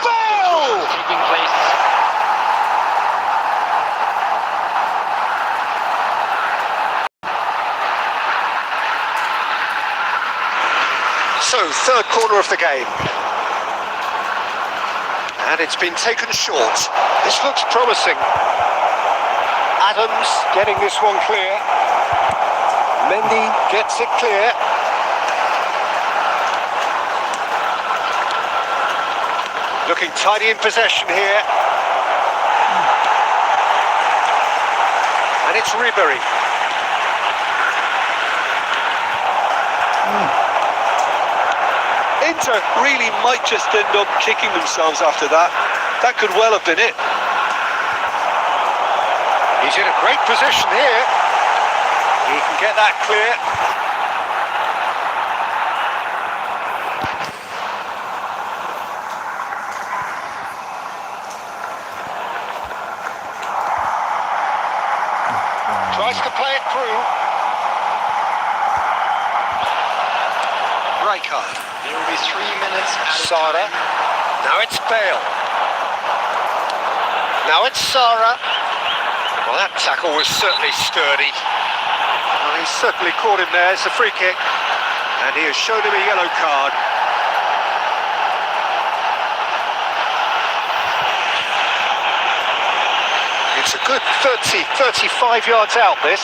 Bale! Taking place. So, third corner of the game. And it's been taken short. This looks promising. Adams getting this one clear. Mendy gets it clear. Looking tidy in possession here. And it's Ribery. Inter really might just end up kicking themselves after that. That could well have been it. He's in a great position here. He can get that clear. Tries to play it through. Red card. There will be 3 minutes at Sara. Now it's Bale. Now it's Sara. Well, that tackle was certainly sturdy. Well, he's certainly caught him there. It's a free kick. And he has shown him a yellow card. It's a good 35 yards out, this.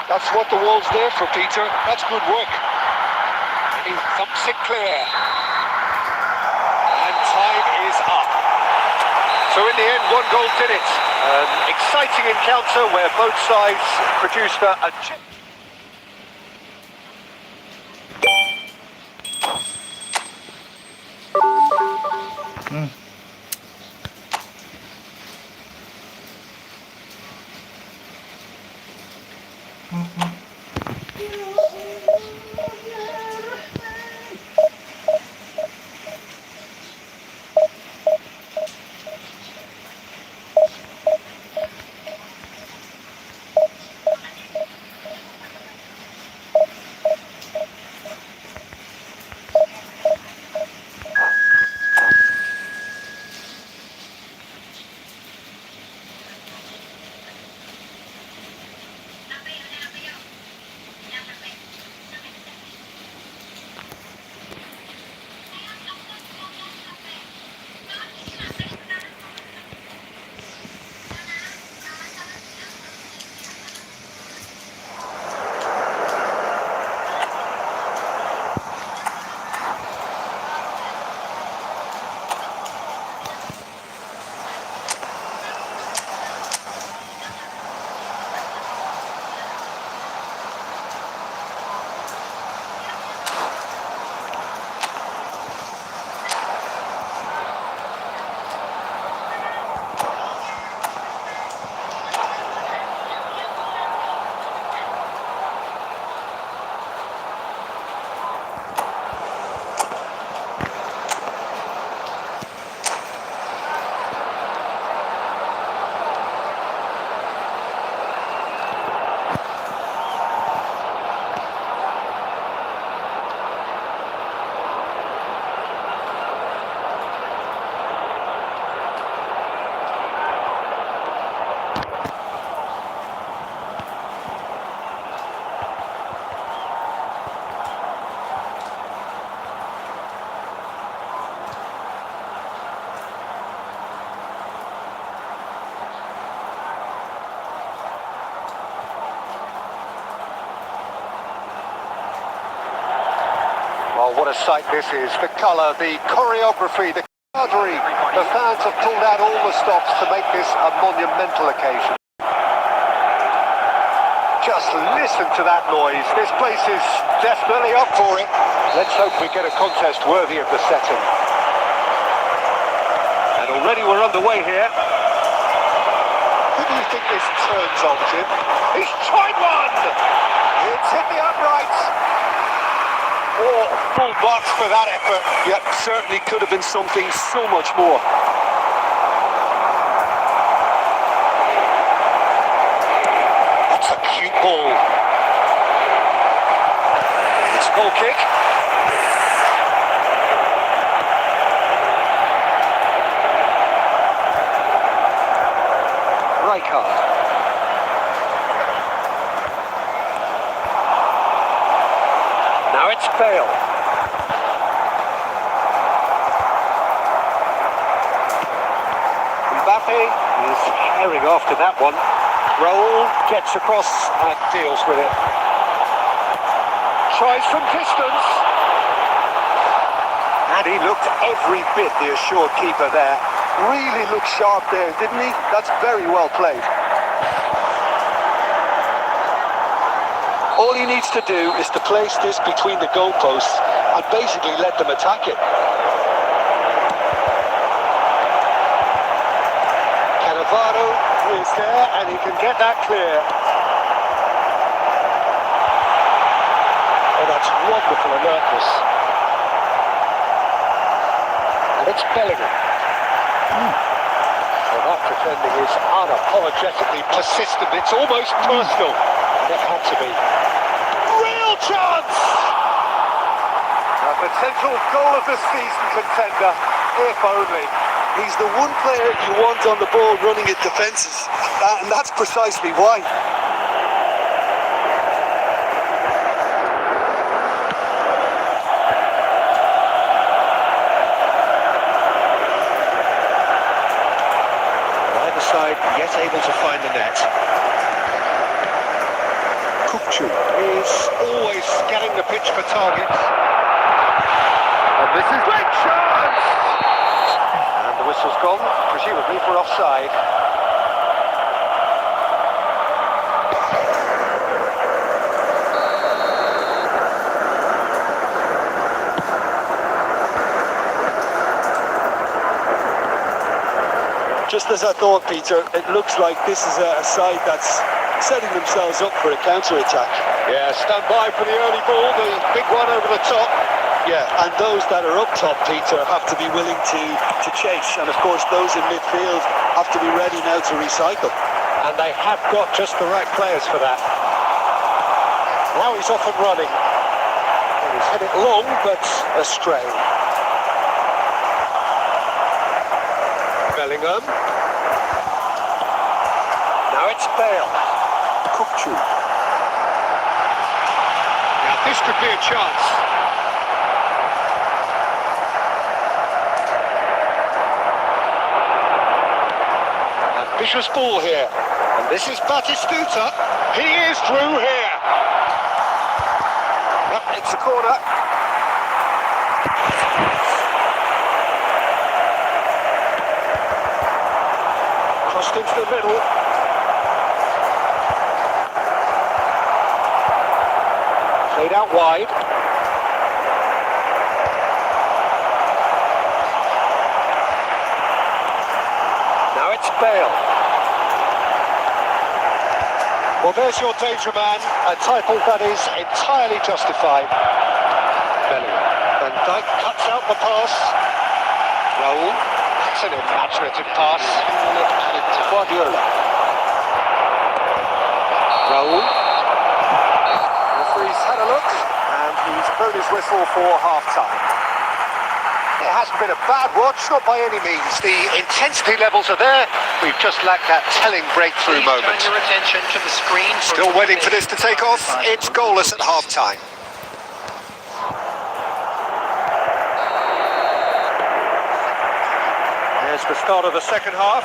That's what the wall's there for, Peter. That's good work. And he thumps it clear. And time is up. So in the end, 1 goal did it. An exciting encounter where both sides produced a chip. Oh, what a sight this is. The colour, the choreography, the camaraderie. The fans have pulled out all the stops to make this a monumental occasion. Just listen to that noise. This place is definitely up for it. Let's hope we get a contest worthy of the setting. And already we're underway here. Who do you think this turns on, Jim? He's tried one! It's hit the uprights. Oh, full marks for that effort. Yep, certainly could have been something so much more. That's a cute ball. It's a goal kick. Right card. Now it's Bale. Mbappe is herring after that one. Raul gets across and deals with it. Tries from distance. And he looked every bit the assured keeper there. Really looked sharp there, didn't he? That's very well played. All he needs to do is to place this between the goalposts and basically let them attack it. Cannavaro is there and he can get that clear. Oh, that's wonderful alertness. it's Bellingham. Well, that defending is unapologetically persistent. It's almost personal. And it had to be. Real chance! A potential goal of the season contender, if only. He's the one player you want on the ball running at defences, and that's precisely why. Either side yet able to find the net. Kukcu is always scanning the pitch for targets. And this is great chance! And the whistle's gone, presumably for offside. Just as I thought, Peter, it looks like this is a side that's setting themselves up for a counter-attack. Yeah, stand by for the early ball, the big one over the top. Yeah, and those that are up top, Peter, have to be willing to chase. And of course, those in midfield have to be ready now to recycle. And they have got just the right players for that. Now he's off and running. And he's headed long, but astray. Bellingham. Now it's Bale. Kukcu. Now this could be a chance. Ambitious ball here. And this is Batistuta. He is through here. Yep, it's a corner. Crossed into the middle. Played out wide. Now it's Bale. Well, there's your danger man, a title that is entirely justified. Bellingham. Van Dijk cuts out the pass. Raul. That's an imaginative pass. Guardiola. Raul. Referee's had a look, and he's blown his whistle for half-time. It hasn't been a bad watch, not by any means. The intensity levels are there. We've just lacked that telling breakthrough moment. Turn your attention to the screen. Still waiting for this to take off. It's goalless at half-time. There's the start of the second half.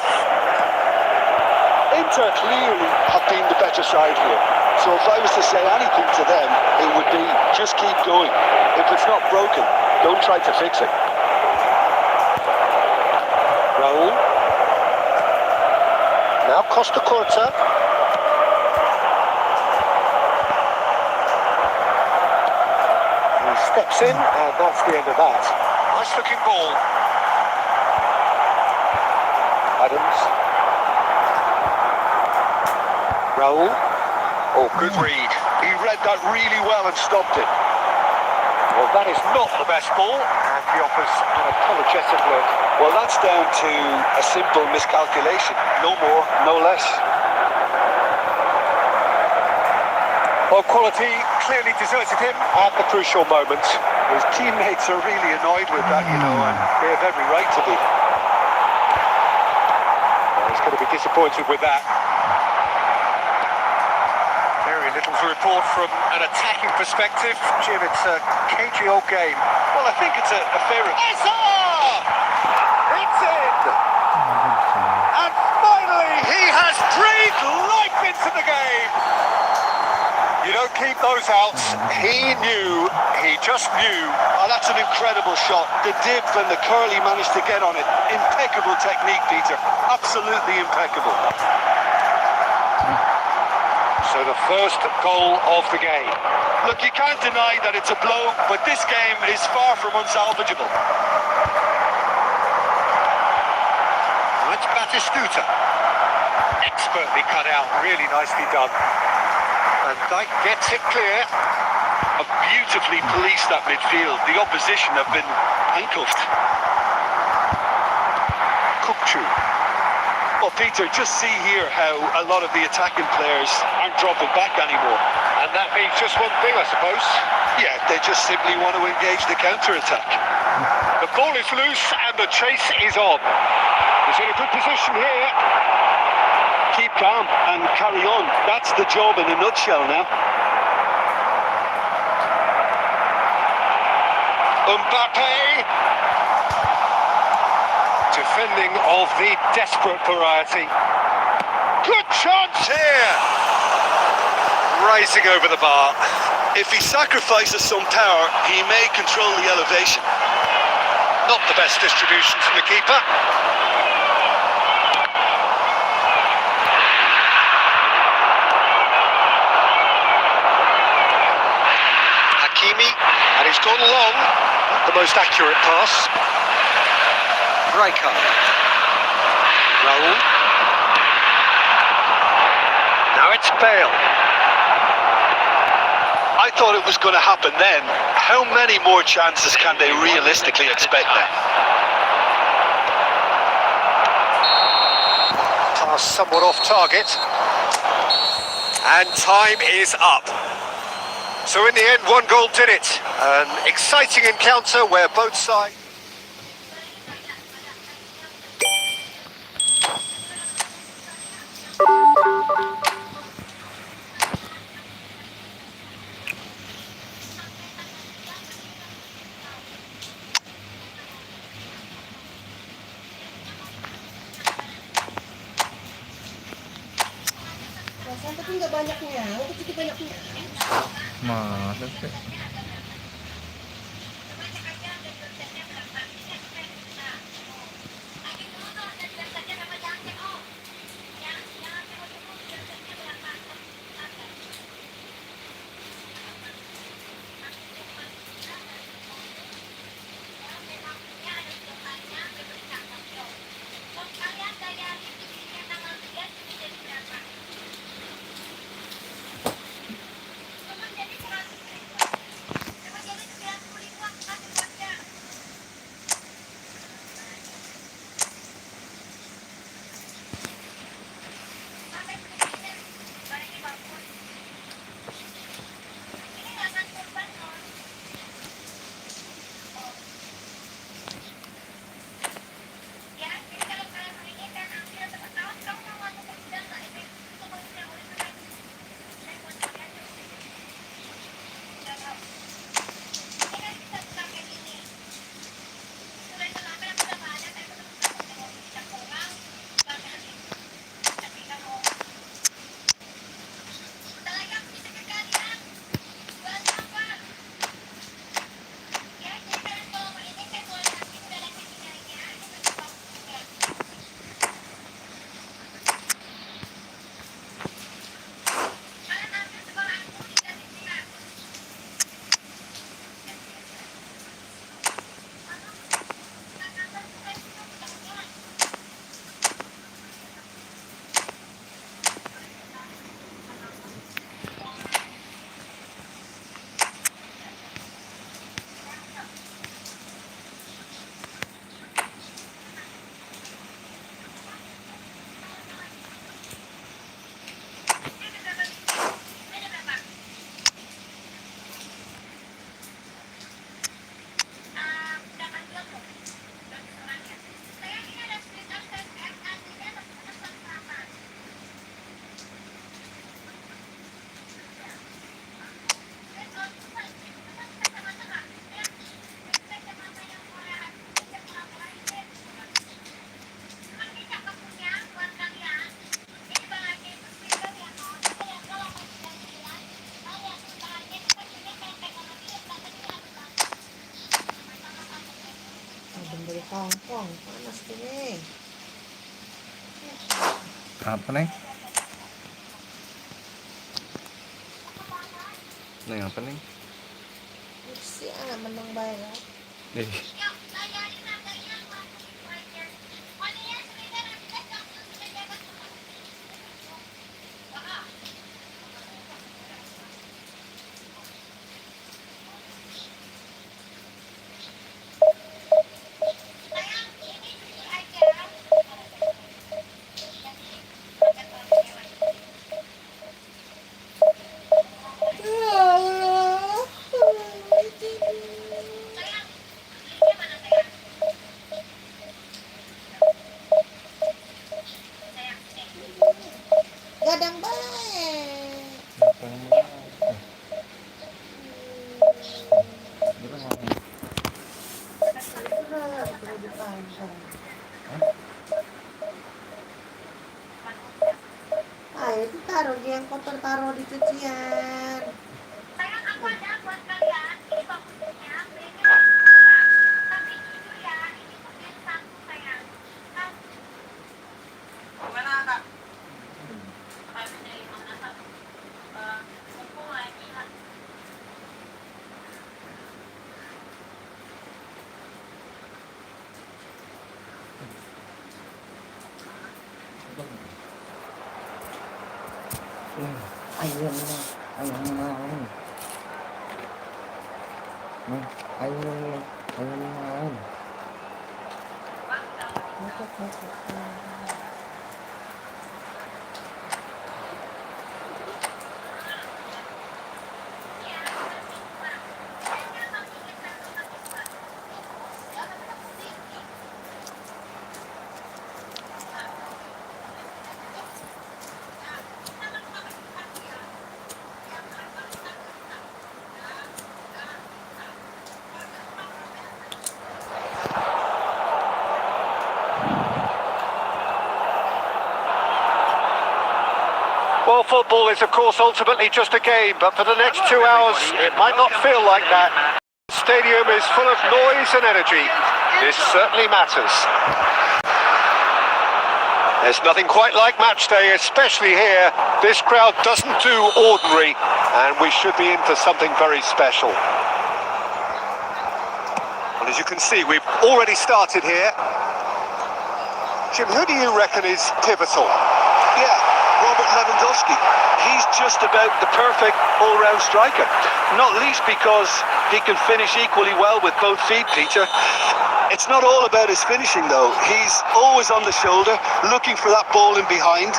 Inter clearly have been the better side here. So if I was to say anything to them, it would be just keep going. If it's not broken, don't try to fix it. Raul. Now Costa Curta. He steps in, and that's the end of that. Nice looking ball. Adams. Raul. Oh, good read. He read that really well and stopped it. Well, that is not the best ball, and he offers an apologetic look. Well, that's down to a simple miscalculation. No more, no less. Well, quality clearly deserted him at the crucial moment. His teammates are really annoyed with that, you know, and they have every right to be. Well, he's going to be disappointed with that. Very little to report from an attacking perspective. Jim, it's a cagey old game. Well, I think it's a fair... It's in! And finally, he has breathed life into the game! You don't keep those out. He knew, he just knew. Oh, that's an incredible shot. The dip and the curl he managed to get on it. Impeccable technique, Peter. Absolutely impeccable. So the first goal of the game. Look, you can't deny that it's a blow, but this game is far from unsalvageable. That's Batistuta. Expertly cut out, really nicely done. And Dijk gets it clear. Have beautifully policed that midfield. The opposition have been handcuffed. Kukchu. Well, Peter, just see here how a lot of the attacking players aren't dropping back anymore. And that means just one thing, I suppose. Yeah, they just simply want to engage the counter-attack. The ball is loose and the chase is on. He's in a good position here. Keep calm and carry on. That's the job in a nutshell now. Mbappe. Defending of the desperate variety. Good chance here. Rising over the bar. If he sacrifices some power, he may control the elevation. Not the best distribution from the keeper. Hakimi, and he's gone long. The most accurate pass. Rijkaard. Raul. Now it's Bale. I thought it was going to happen then. How many more chances can they realistically expect now? Pass somewhat off target. And time is up. So in the end, one goal did it. An exciting encounter where both sides... Rasanya tapi nggak banyak nyawa, kecil banyak nyawa. Masa sih? Dari Hongkong, panas nih. Apa nih? Nih apa nih? Kursi anak menang bayar. Nih. Ah, itu taruh dia yang kotor taruh di cucian. Sayang aku ada buat kalian. Ini bagusnya belinya murah. Tapi jujur ya, ini tuh beli satu sayang. Gimana kak? Habis dari mana kak? Mumpung lagi lah. Ayun na. Ayun na. Ayun. Ayun na. Well, football is, of course, ultimately just a game, but for the next 2 hours, it might not feel like that. The stadium is full of noise and energy. This certainly matters. There's nothing quite like match day, especially here. This crowd doesn't do ordinary, and we should be in for something very special. Well, as you can see, we've already started here. Jim, who do you reckon is pivotal? Yeah, Robert Lewandowski. He's just about the perfect all-round striker. Not least because he can finish equally well with both feet, Peter. It's not all about his finishing, though. He's always on the shoulder, looking for that ball in behind,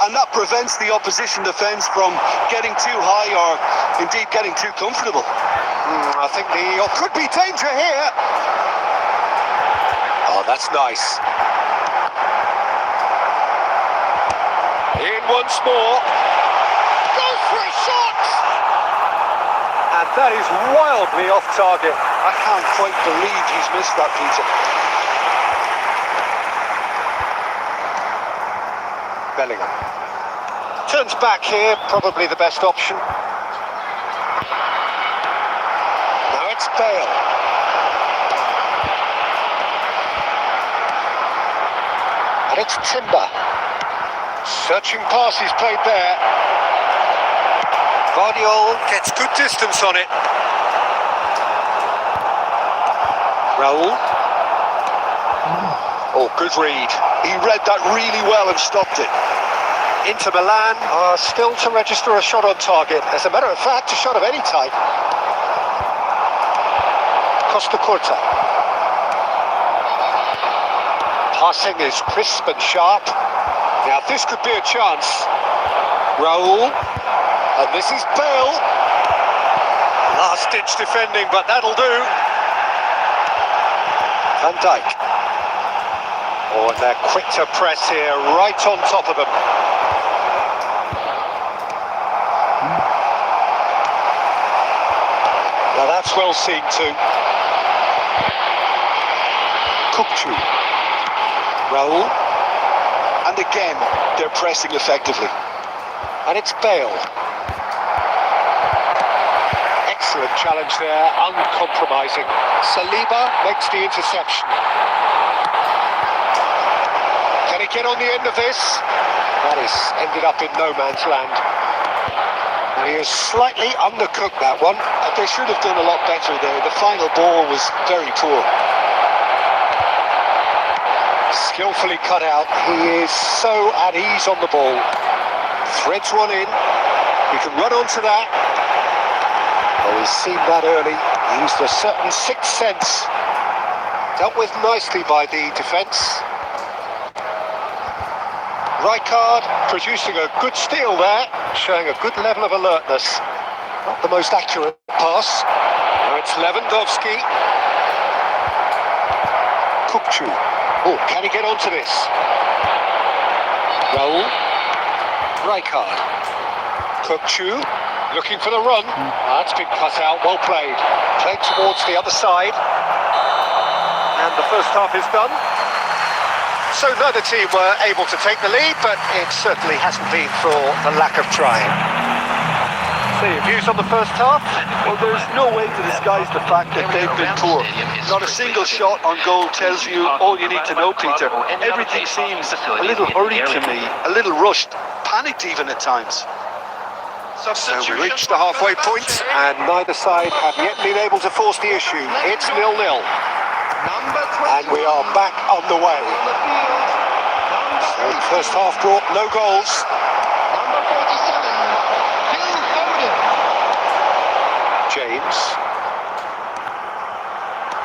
and that prevents the opposition defence from getting too high or indeed getting too comfortable. I think there could be danger here. Oh, that's nice. In once more. Goes for a shot! And that is wildly off target. I can't quite believe he's missed that, Peter. Bellingham. Turns back here, probably the best option. Now it's Bale. And it's Timber. Searching passes played there. Guardiola gets good distance on it. Raul. Oh, good read. He read that really well and stopped it. Inter Milan are still to register a shot on target. As a matter of fact, a shot of any type. Costa Curta. Passing is crisp and sharp. Now this could be a chance. Raul. And this is Bale. Last-ditch defending, but that'll do. Van Dijk. Oh, and they're quick to press here, right on top of them. Now that's well seen too. Kupchu. Raul. And again, they're pressing effectively. And it's Bale. Excellent challenge there, uncompromising. Saliba makes the interception. Can he get on the end of this? That is ended up in no man's land. And he has slightly undercooked that one. They should have done a lot better there. The final ball was very poor. Skillfully cut out. He is so at ease on the ball. Threads one in. He can run onto that. Oh, he's seen that early. Used a certain sixth sense. Dealt with nicely by the defence. Rijkaard producing a good steal there, showing a good level of alertness. Not the most accurate pass. Now it's Lewandowski. Kupchu. Oh, can he get onto this? Raul. Rijkaard. Kupchu. Looking for the run. That's been cut out. Well played. Played towards the other side. And the first half is done. So neither team were able to take the lead, but it certainly hasn't been for the lack of trying. So your views on the first half? Well, there's no way to disguise the fact that they've been poor. Not a single shot on goal tells you all you need to know, Peter. Everything seems a little hurried to me, a little rushed, panicked even at times. So we reached the halfway point, and neither side have yet been able to force the issue. It's 0-0. And we are back on the way. So the first half brought no goals. James.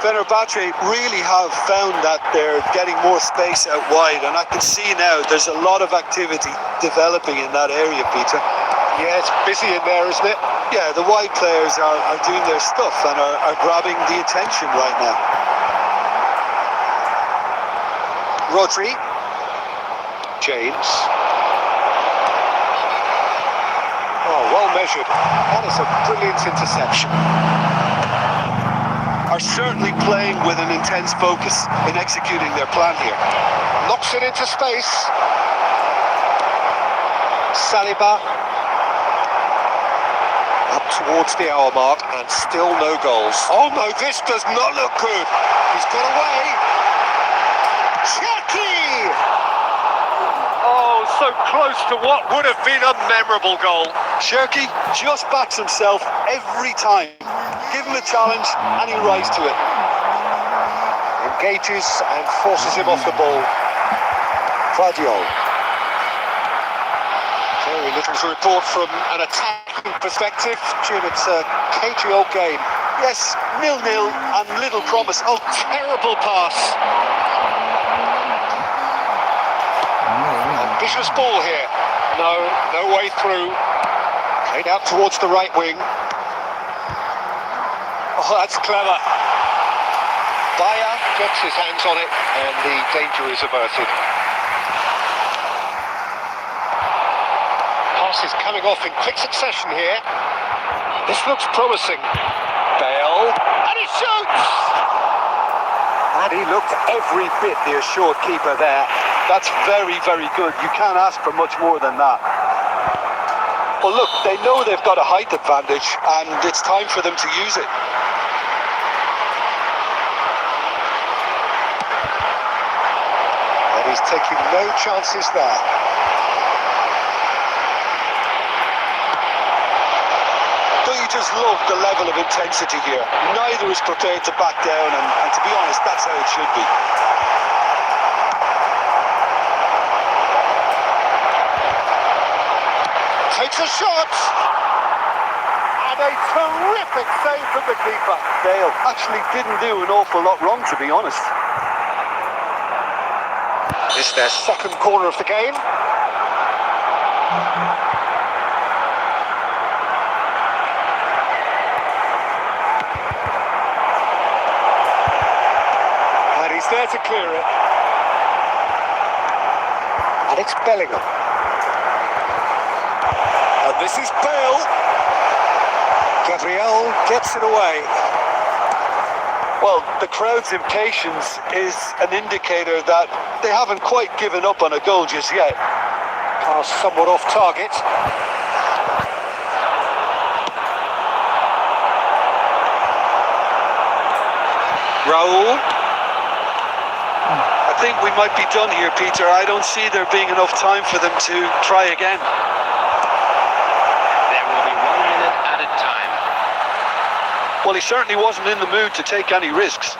Fenerbahce really have found that they're getting more space out wide, and I can see now there's a lot of activity developing in that area, Peter. Yeah, it's busy in there, isn't it? Yeah, the wide players are doing their stuff and are grabbing the attention right now. Rodri. James. Oh, well measured. That is a brilliant interception. Are certainly playing with an intense focus in executing their plan here. Knocks it into space. Saliba. Up towards the hour mark and still no goals. Oh no, this does not look good. He's got away. Chucky! Oh, so close to what would have been a memorable goal. Shirky just backs himself every time. Give him a challenge and he rises to it. Engages and forces him off the ball. Claudio. Very little to report from an attacking perspective. Jim, it's a cagey old game. Yes, 0-0 and little promise. Oh, terrible pass. Ambitious ball here. No way through. Played out towards the right wing. Oh, that's clever. Bayer gets his hands on it and the danger is averted. Pass is coming off in quick succession here. This looks promising. Bale, and he shoots! And he looked every bit the assured keeper there. That's very, very good. You can't ask for much more than that. Well, look, they know they've got a height advantage, and it's time for them to use it. And he's taking no chances there. Don't you just love the level of intensity here? Neither is prepared to back down, and to be honest, that's how it should be. Takes a shot! And a terrific save from the keeper. Dale actually didn't do an awful lot wrong, to be honest. This is their second corner of the game. And he's there to clear it. And it's Bellingham. And this is Bale. Gabriel gets it away. Well, the crowd's impatience is an indicator that they haven't quite given up on a goal just yet. Pass somewhat off target. Raul. I think we might be done here, Peter. I don't see there being enough time for them to try again. There will be 1 minute added time. Well, he certainly wasn't in the mood to take any risks.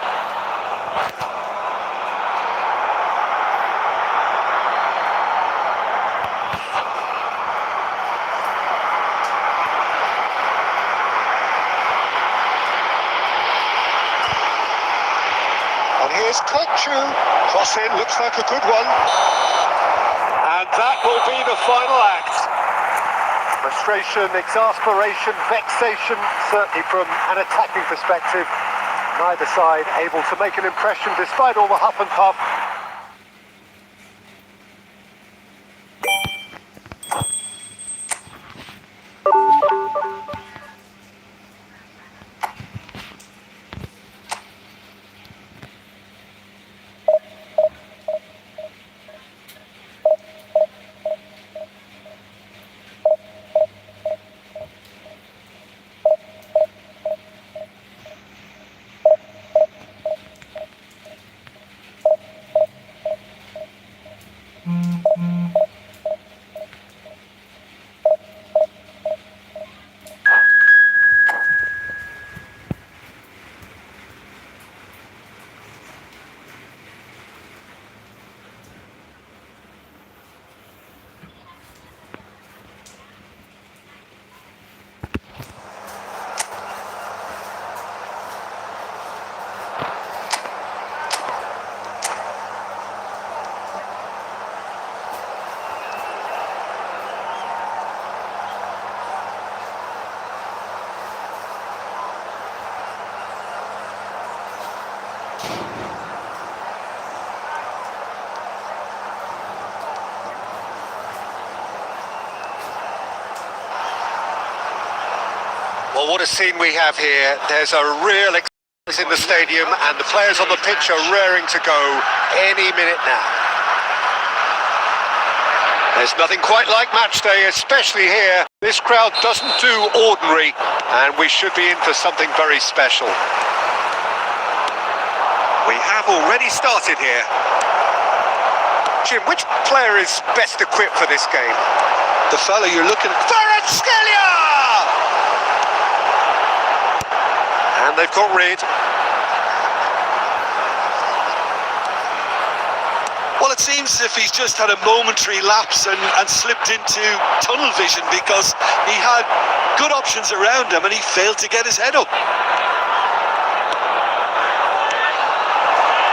And here's Kochu. Cross in, looks like a good one. And that will be the final act. Frustration, exasperation, vexation, certainly from an attacking perspective. Neither side able to make an impression despite all the huff and puff. Well, what a scene we have here. There's a real excitement in the stadium and the players on the pitch are raring to go any minute now. There's nothing quite like match day, especially here. This crowd doesn't do ordinary, and we should be in for something very special. We have already started here. Jim, which player is best equipped for this game? The fella you're looking at. Kvaratskhelia! And they've got rid. Well, it seems as if he's just had a momentary lapse and slipped into tunnel vision, because he had good options around him and he failed to get his head up.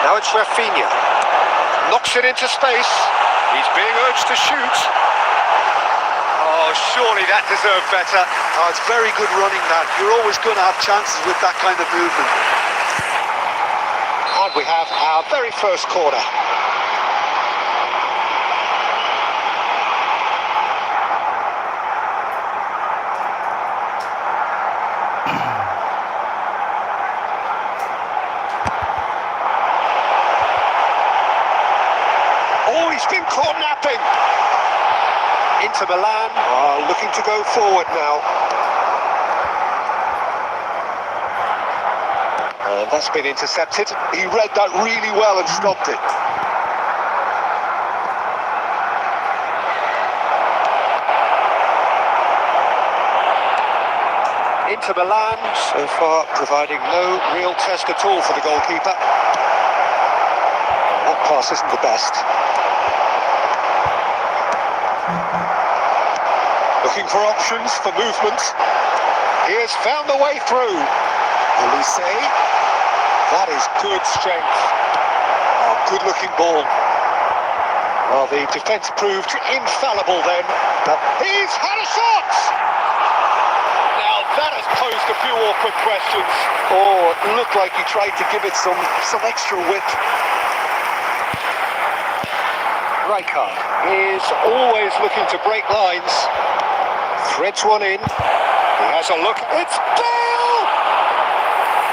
Now it's Rafinha. Knocks it into space. He's being urged to shoot. Oh, surely that deserved better. Oh, it's very good running, that. You're always going to have chances with that kind of movement. And we have our very first corner. Oh, he's been caught napping. Inter Milan are looking to go forward now. And that's been intercepted. He read that really well and stopped it. Inter Milan so far providing no real test at all for the goalkeeper. That pass isn't the best. Looking for options for movement. He has found the way through. Elise. That is good strength. Oh, good looking ball. Well, the defence proved infallible then, but he's had a shot! Now that has posed a few awkward questions. Oh, it looked like he tried to give it some extra width. Rijkaard is always looking to break lines. Threads one in. He has a look. It's Bale!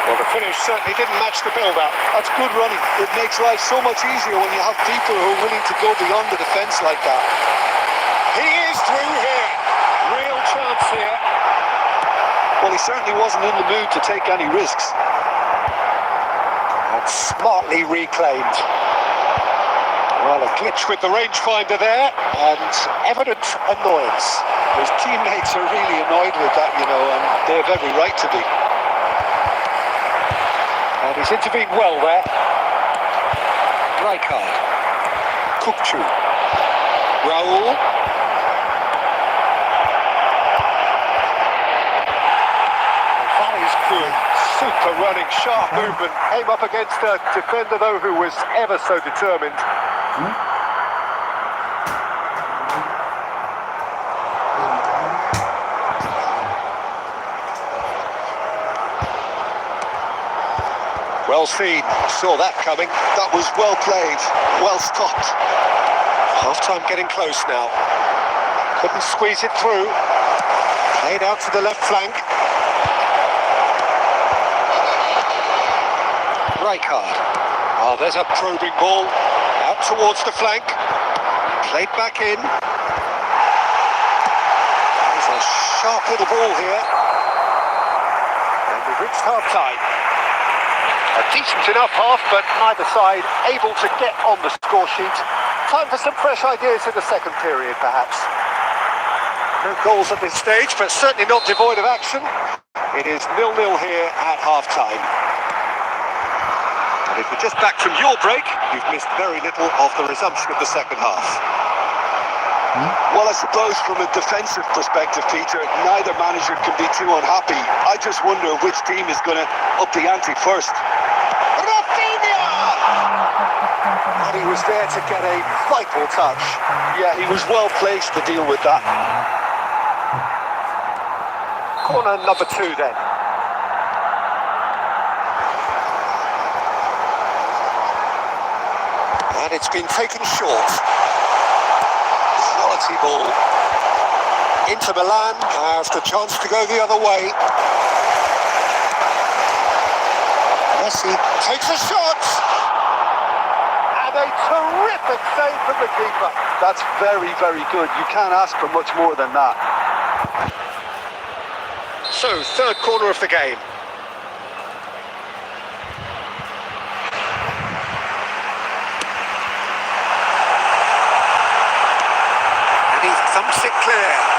Well, the finish certainly didn't match the build-up. That's good running. It makes life so much easier when you have people who are willing to go beyond the defence like that. He is through here. Real chance here. Well, he certainly wasn't in the mood to take any risks. And smartly reclaimed. Well, a glitch with the rangefinder there, and evident annoyance. His teammates are really annoyed with that, you know, and they have every right to be. And he's intervened well there. Rijkaard. Kukçu. Raul. That is good. Super running, sharp movement. Came up against a defender, though, who was ever so determined. Well seen, saw that coming. That was well played, well stopped. Half-time getting close now. Couldn't squeeze it through. Played out to the left flank. Rijkaard. Oh, there's a probing ball. Out towards the flank. Played back in. There's a sharp little ball here. And we've reached half-time. A decent enough half, but neither side able to get on the score sheet. Time for some fresh ideas in the second period, perhaps. No goals at this stage, but certainly not devoid of action. It is 0-0 here at half-time. And if you're just back from your break, you've missed very little of the resumption of the second half. Well, I suppose from a defensive perspective, Peter, neither manager can be too unhappy. I just wonder which team is going to up the ante first. Rafinha! And he was there to get a vital touch. Yeah, he was well placed to deal with that. Corner number 2 then. And it's been taken short. Quality ball. Inter Milan has the chance to go the other way. Messi takes a shot. And a terrific save from the keeper. That's very, very good. You can't ask for much more than that. So, third corner of the game. And he thumps it clear.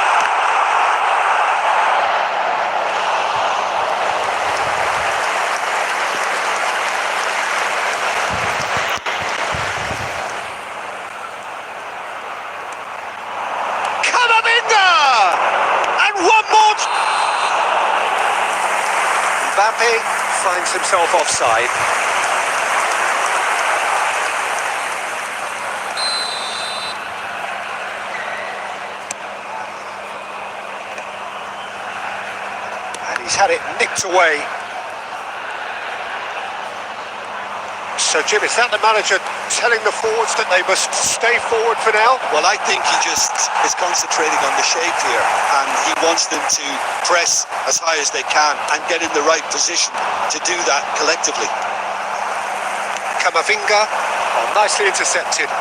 Mbappe finds himself offside. And he's had it nicked away. So Jim, is that the manager telling the forwards that they must stay forward for now? Well, I think he just is concentrating on the shape here, and he wants them to press as high as they can and get in the right position to do that collectively. Camavinga, nicely intercepted.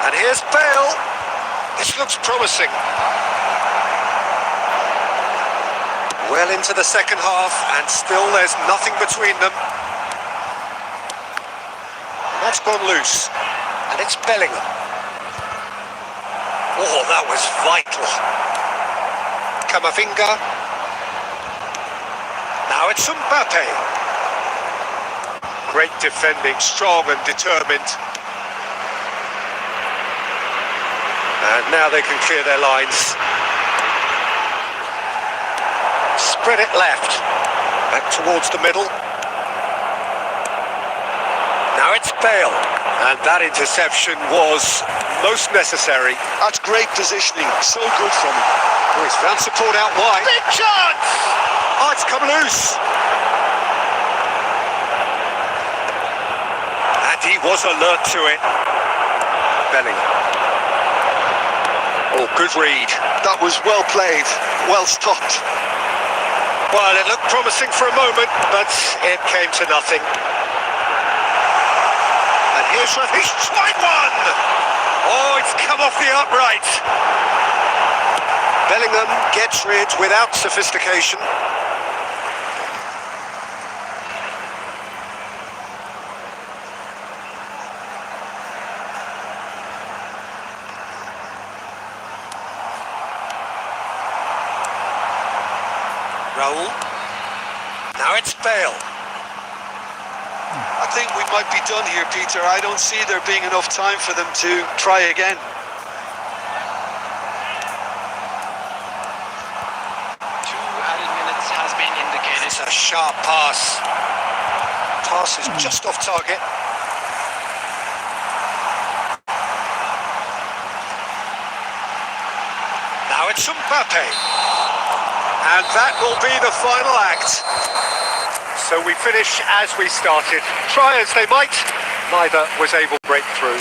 And here's Bale. This looks promising. Well into the second half, and still there's nothing between them. That's gone loose, and it's Bellingham. Oh, that was vital. Camavinga. Now it's Mbappe. Great defending, strong and determined. And now they can clear their lines. Spread it left, back towards the middle. Now it's Bale, and that interception was most necessary. That's great positioning, so good from him. Oh, he's found support out wide. Big chance! Oh, it's come loose. And he was alert to it. Bellingham. Oh, good read. That was well played, well stopped. Well, it looked promising for a moment, but it came to nothing. And here's he's tried one! Oh, it's come off the upright. Bellingham gets rid without sophistication. Raul. Now it's Bale. I think we might be done here, Peter. I don't see there being enough time for them to try again. Has been indicated. It's a sharp pass. Pass is just off target. Now it's Mbappe. And that will be the final act. So we finish as we started. Try as they might, neither was able to break through.